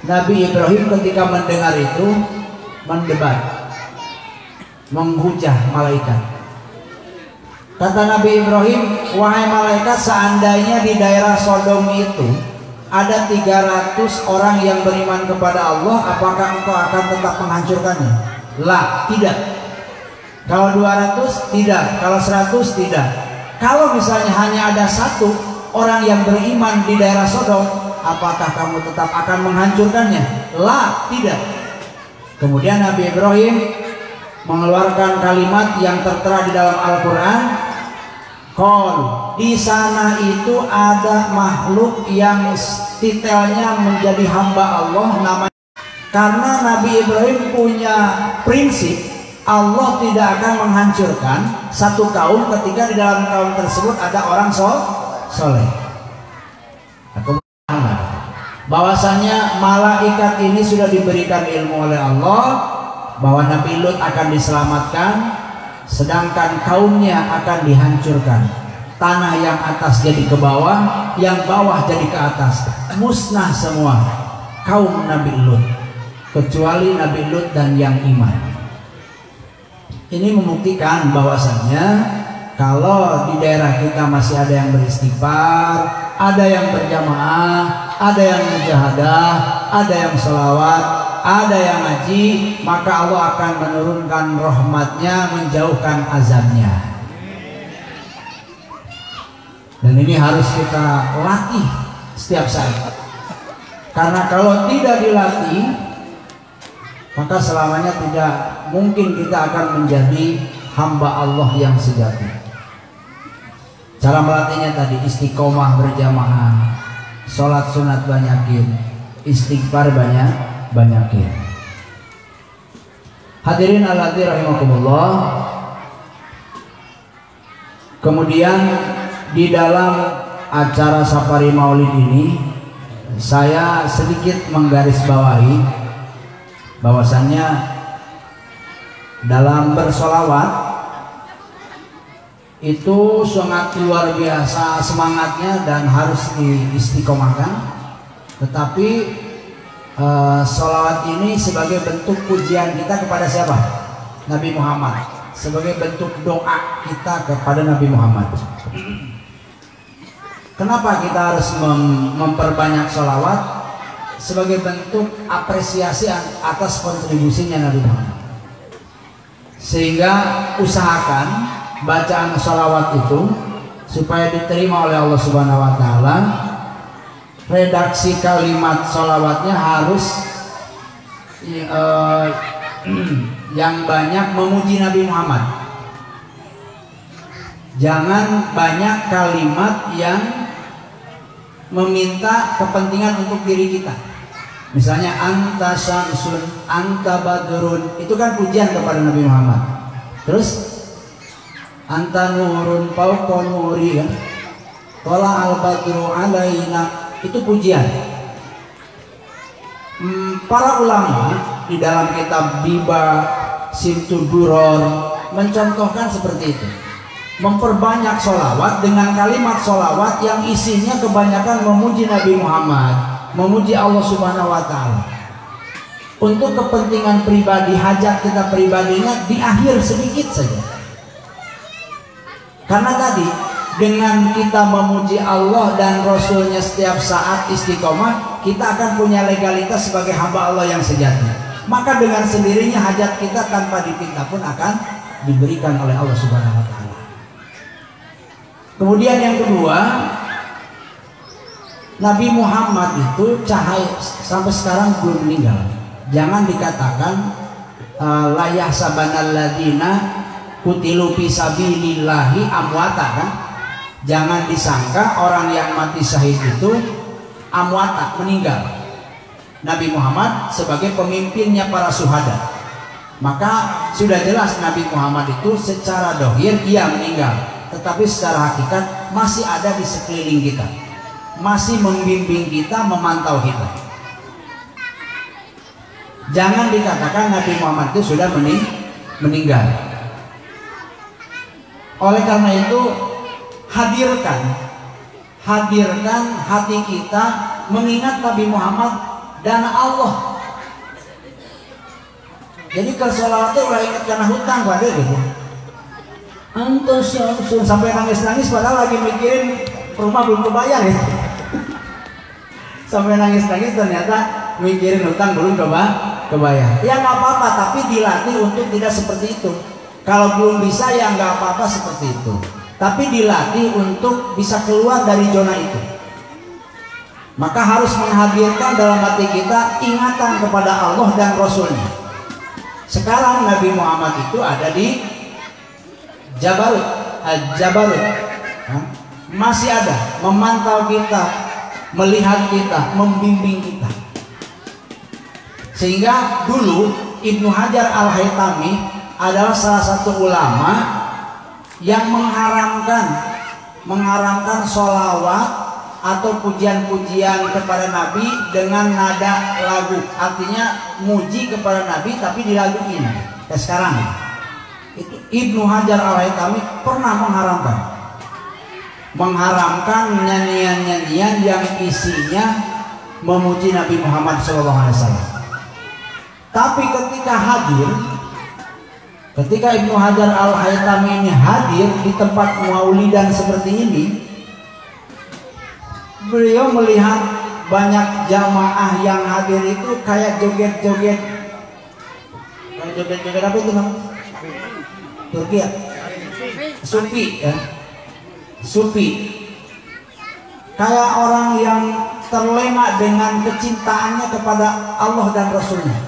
Nabi Ibrahim ketika mendengar itu mendebat, menghujah malaikat. Kata Nabi Ibrahim, wahai malaikat, seandainya di daerah Sodom itu ada 300 orang yang beriman kepada Allah, apakah engkau akan tetap menghancurkannya? Lah, tidak. Kalau 200 tidak, kalau 100 tidak. Kalau misalnya hanya ada 1 orang yang beriman di daerah Sodom, apakah kamu tetap akan menghancurkannya? Lah, tidak. Kemudian Nabi Ibrahim mengeluarkan kalimat yang tertera di dalam Al-Quran. Di sana itu ada makhluk yang titelnya menjadi hamba Allah, namanya. Karena Nabi Ibrahim punya prinsip, Allah tidak akan menghancurkan satu kaum ketika di dalam kaum tersebut ada orang soleh. Bahwasanya malaikat ini sudah diberikan ilmu oleh Allah bahwa Nabi Lut akan diselamatkan, sedangkan kaumnya akan dihancurkan. Tanah yang atas jadi ke bawah, yang bawah jadi ke atas, musnah semua kaum Nabi Lut, kecuali Nabi Lut dan yang iman. Ini membuktikan bahwasannya kalau di daerah kita masih ada yang beristighfar, ada yang berjamaah, ada yang mujahadah, ada yang sholawat, ada yang ngaji, maka Allah akan menurunkan rahmatnya, menjauhkan azabnya. Dan ini harus kita latih setiap saat, karena kalau tidak dilatih, maka selamanya tidak mungkin kita akan menjadi hamba Allah yang sejati. Cara melatihnya tadi istiqomah berjamaah, sholat sunat banyakin, istighfar banyakin. Hadirin alladzina rahimakumullah. Kemudian di dalam acara Safari Maulid ini saya sedikit menggarisbawahi bahwasannya dalam bersolawat itu sangat luar biasa semangatnya dan harus diistiqomahkan. Tetapi solawat ini sebagai bentuk pujian kita kepada siapa? Nabi Muhammad, sebagai bentuk doa kita kepada Nabi Muhammad. Kenapa kita harus memperbanyak solawat? Sebagai bentuk apresiasi atas kontribusinya Nabi Muhammad. Sehingga usahakan bacaan solawat itu supaya diterima oleh Allah Subhanahu Wa Taala. Redaksi kalimat solawatnya harus yang banyak memuji Nabi Muhammad. Jangan banyak kalimat yang meminta kepentingan untuk diri kita. Misalnya anta syamsun, anta badrun, itu kan pujian kepada Nabi Muhammad. Terus anta nurun fawqa nuri, kan? Tala al badru alaina, itu pujian. Para ulama di dalam kitab Biba Simtud Duror mencontohkan seperti itu. memperbanyak sholawat dengan kalimat sholawat yang isinya kebanyakan memuji Nabi Muhammad, memuji Allah Subhanahu wa Ta'ala. Untuk kepentingan pribadi, hajat kita pribadinya di akhir sedikit saja. Karena tadi dengan kita memuji Allah dan Rasulnya setiap saat istiqomah, kita akan punya legalitas sebagai hamba Allah yang sejati. Maka dengan sendirinya hajat kita tanpa dipinta pun akan diberikan oleh Allah Subhanahu wa Ta'ala. Kemudian yang kedua, Nabi Muhammad itu cahaya sampai sekarang belum meninggal. Jangan dikatakan la yahsabanal ladina qutilu fi sabilillahi amwata, kan? Jangan disangka orang yang mati syahid itu amwata, meninggal. Nabi Muhammad sebagai pemimpinnya para syuhada, maka sudah jelas Nabi Muhammad itu secara dohir dia meninggal, tetapi secara hakikat masih ada di sekeliling kita, masih membimbing kita, memantau kita. Jangan dikatakan Nabi Muhammad itu sudah meninggal. Oleh karena itu, hadirkan hati kita mengingat Nabi Muhammad dan Allah. Jadi kalau sholawatnya udah ingat karena hutang pada gitu. Antus sampai nangis-nangis padahal lagi mikirin rumah belum kebayar ya. Sampai nangis-nangis ternyata mikirin hutang belum kebayar. Ya nggak apa-apa, tapi dilatih untuk tidak seperti itu. Kalau belum bisa ya nggak apa-apa seperti itu. Tapi dilatih untuk bisa keluar dari zona itu. Maka harus menghadirkan dalam hati kita ingatan kepada Allah dan Rasulnya. Sekarang Nabi Muhammad itu ada di Jabarut, masih ada, memantau kita, melihat kita, membimbing kita. Sehingga dulu Ibnu Hajar Al-Haytami adalah salah satu ulama yang mengharamkan sholawat atau pujian-pujian kepada Nabi dengan nada lagu, artinya muji kepada Nabi tapi dilaguin. Kayak sekarang itu Ibnu Hajar Al-Haytami pernah mengharamkan nyanyian-nyanyian yang isinya memuji Nabi Muhammad SAW. Tapi ketika Ibnu Hajar Al-Haytami ini hadir di tempat maulidan seperti ini, beliau melihat banyak jamaah yang hadir itu kayak joget-joget apa itu namanya? Turki ya? Sufi ya? Sufi. Kayak orang yang terlena dengan kecintaannya kepada Allah dan Rasulnya.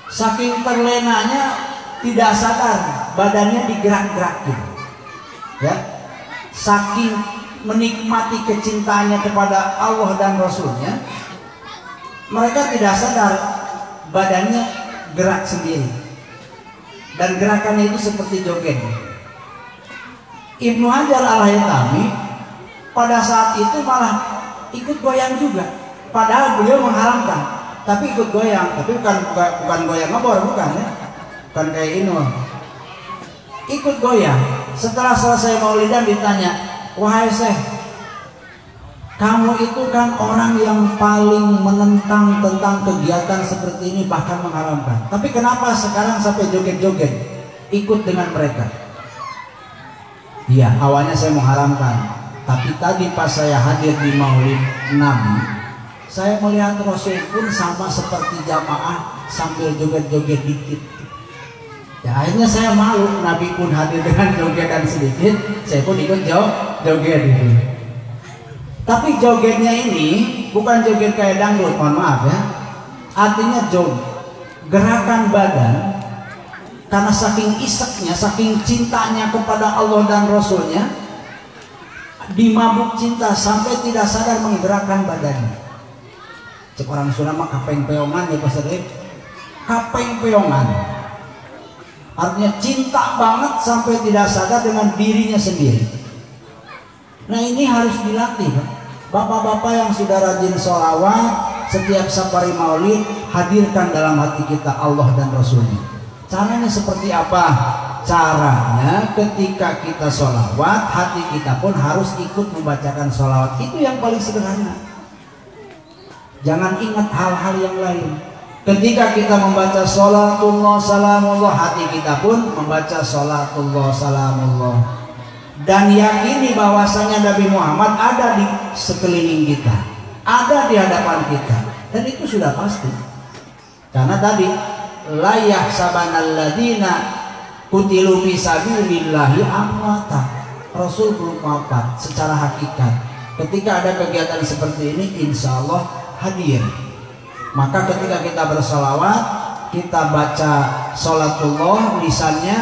Saking terlenanya tidak sadar badannya digerak-gerakin. Ya. Saking menikmati kecintaannya kepada Allah dan Rasulnya, mereka tidak sadar badannya gerak sendiri, dan gerakannya itu seperti joget. Ibnu Hajar Al-Haytami pada saat itu malah ikut goyang juga, padahal beliau mengharamkan, tapi ikut goyang, tapi bukan goyang ngebor, bukan ya, bukan kayak ini, ikut goyang. Setelah selesai maulidan ditanya, wahai Syekh, kamu itu kan orang yang paling menentang tentang kegiatan seperti ini, bahkan mengharamkan. Tapi kenapa sekarang sampai joget-joget ikut dengan mereka? Iya, awalnya saya mengharamkan. Tapi tadi pas saya hadir di maulid Nabi, saya melihat Rasul pun sama seperti jamaah sambil joget-joget dikit. Ya akhirnya saya malu, Nabi pun hadir dengan jogetan sedikit, saya pun ikut joget itu. Tapi jogetnya ini bukan joget kayak dangdut, mohon maaf ya. Artinya gerakan badan, karena saking iseknya, saking cintanya kepada Allah dan Rasulnya, dimabuk cinta sampai tidak sadar menggerakkan badannya. Cek orang Sunda mah kapeng peongan ya Pak Sedek. Kapeng peongan. Artinya cinta banget sampai tidak sadar dengan dirinya sendiri. Nah ini harus dilatih, Pak. Bapak-bapak yang sudah rajin sholawat, setiap safari maulid, hadirkan dalam hati kita Allah dan Rasulnya. Caranya seperti apa? Caranya ketika kita sholawat, hati kita pun harus ikut membacakan sholawat. Itu yang paling sederhana. Jangan ingat hal-hal yang lain. Ketika kita membaca sholatullah salamullah, hati kita pun membaca sholatullah salamullah. Dan yakini bahwasanya Nabi Muhammad ada di sekeliling kita, ada di hadapan kita. Dan itu sudah pasti. Karena tadi la yahsabanal ladzina qutilu fi sabilillahi amwata. Rasul belum wafat secara hakikat. Ketika ada kegiatan seperti ini, insya Allah hadir. Maka ketika kita bersolawat, kita baca sholatullah lisannya,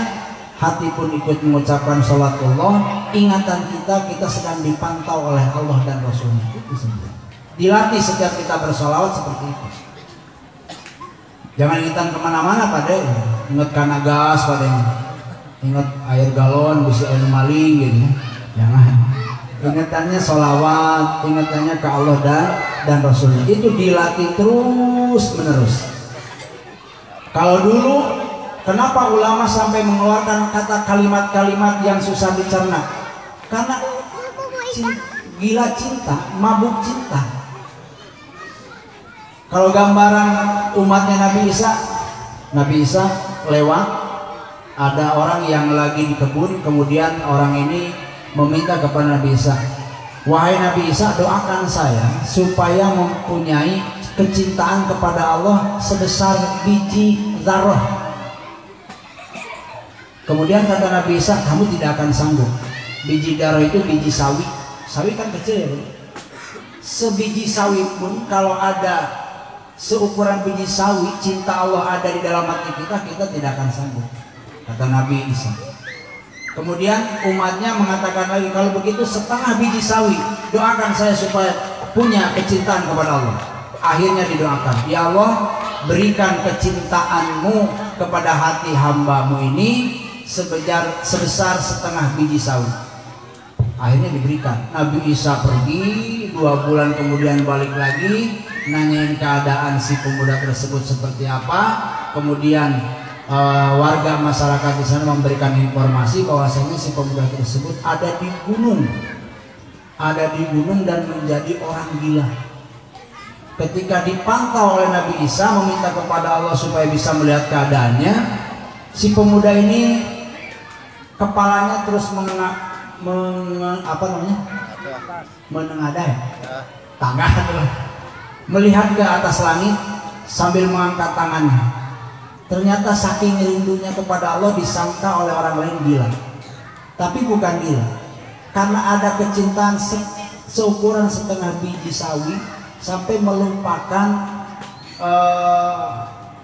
hati pun ikut mengucapkan sholatullah, ingatan kita sedang dipantau oleh Allah dan Rasulnya. Itu saja. Dilatih setiap kita bersolawat seperti itu. Jangan ingat kemana-mana pada ingat karena gas pada ingat air galon bisa air maling gitu. Jangan. Ingatannya sholawat, ingatannya ke Allah dan Rasulnya. Itu dilatih terus menerus. Kalau dulu kenapa ulama sampai mengeluarkan kata kalimat-kalimat yang susah dicerna? Karena gila cinta, mabuk cinta. Kalau gambaran umatnya Nabi Isa lewat, ada orang yang lagi di kebun, kemudian orang ini meminta kepada Nabi Isa, wahai Nabi Isa, doakan saya supaya mempunyai kecintaan kepada Allah sebesar biji zarah. Kemudian kata Nabi Isa, kamu tidak akan sanggup. Biji zarah itu biji sawi. Sawi kan kecil ya, sebiji sawi pun kalau ada seukuran biji sawi, cinta Allah ada di dalam hati kita tidak akan sanggup, kata Nabi Isa. Kemudian umatnya mengatakan lagi, kalau begitu setengah biji sawi, doakan saya supaya punya kecintaan kepada Allah. Akhirnya didoakan, ya Allah, berikan kecintaanmu kepada hati hambamu ini sebesar setengah biji sawi. Akhirnya diberikan. Nabi Isa pergi, 2 bulan kemudian balik lagi, nanyain keadaan si pemuda tersebut seperti apa. Kemudian warga masyarakat di sana memberikan informasi bahwasanya si pemuda tersebut ada di gunung dan menjadi orang gila. Ketika dipantau oleh Nabi Isa meminta kepada Allah supaya bisa melihat keadaannya, si pemuda ini kepalanya terus menengadah tangga, melihat ke atas langit sambil mengangkat tangannya. Ternyata saking rindunya kepada Allah disangka oleh orang lain gila, tapi bukan gila, karena ada kecintaan seukuran setengah biji sawi sampai melupakan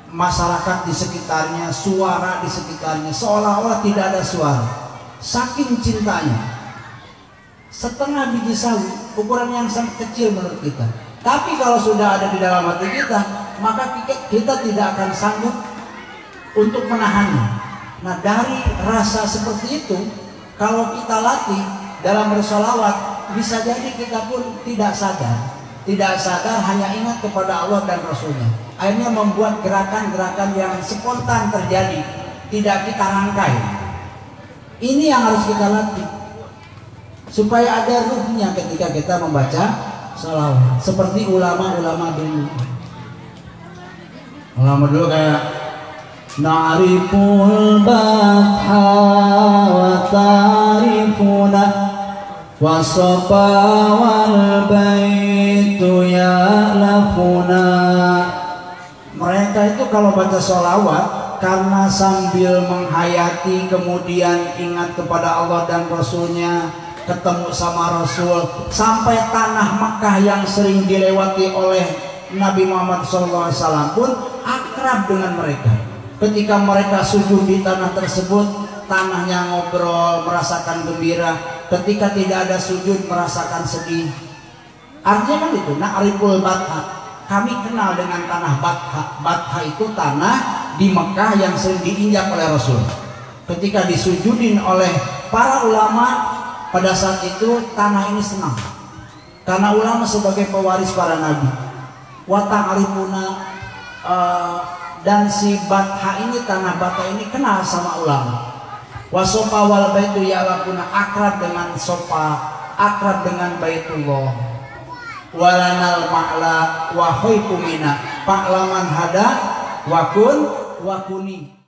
masyarakat di sekitarnya, suara di sekitarnya, seolah-olah tidak ada suara. Saking cintanya, setengah biji sawi, ukuran yang sangat kecil menurut kita. Tapi kalau sudah ada di dalam hati kita, maka kita tidak akan sanggup untuk menahannya. Nah, dari rasa seperti itu, kalau kita latih dalam bersolawat, bisa jadi kita pun tidak sadar hanya ingat kepada Allah dan Rasulnya. Akhirnya membuat gerakan-gerakan yang spontan terjadi, tidak kita rangkai. Ini yang harus kita latih supaya ada ruhnya ketika kita membaca sholawat. Seperti ulama-ulama dulu. Ulama dulu kayak na'riful batha wa ta'rifuna wasofa wal baitu ya'lafuna. Mereka itu kalau baca sholawat karena sambil menghayati, kemudian ingat kepada Allah dan Rasulnya, ketemu sama Rasul, sampai tanah Makkah yang sering dilewati oleh Nabi Muhammad SAW pun akrab dengan mereka. Ketika mereka sujud di tanah tersebut, tanahnya ngobrol, merasakan gembira. Ketika tidak ada sujud, merasakan sedih. Artinya kan itu, na'riful batha, kami kenal dengan tanah Batha. Batha itu tanah di Mekah yang sering diinjak oleh Rasul. Ketika disujudin oleh para ulama pada saat itu, tanah ini senang karena ulama sebagai pewaris para nabi. Wa ta'rifuna, dan si Batha ini, tanah Batha ini kenal sama ulama. Wasofa wal baitu ya'lakuna akrab dengan sofa, akrab dengan Baitullah. Walanal ma'la wa khaitu mina, paklaman hada wakun wakuni.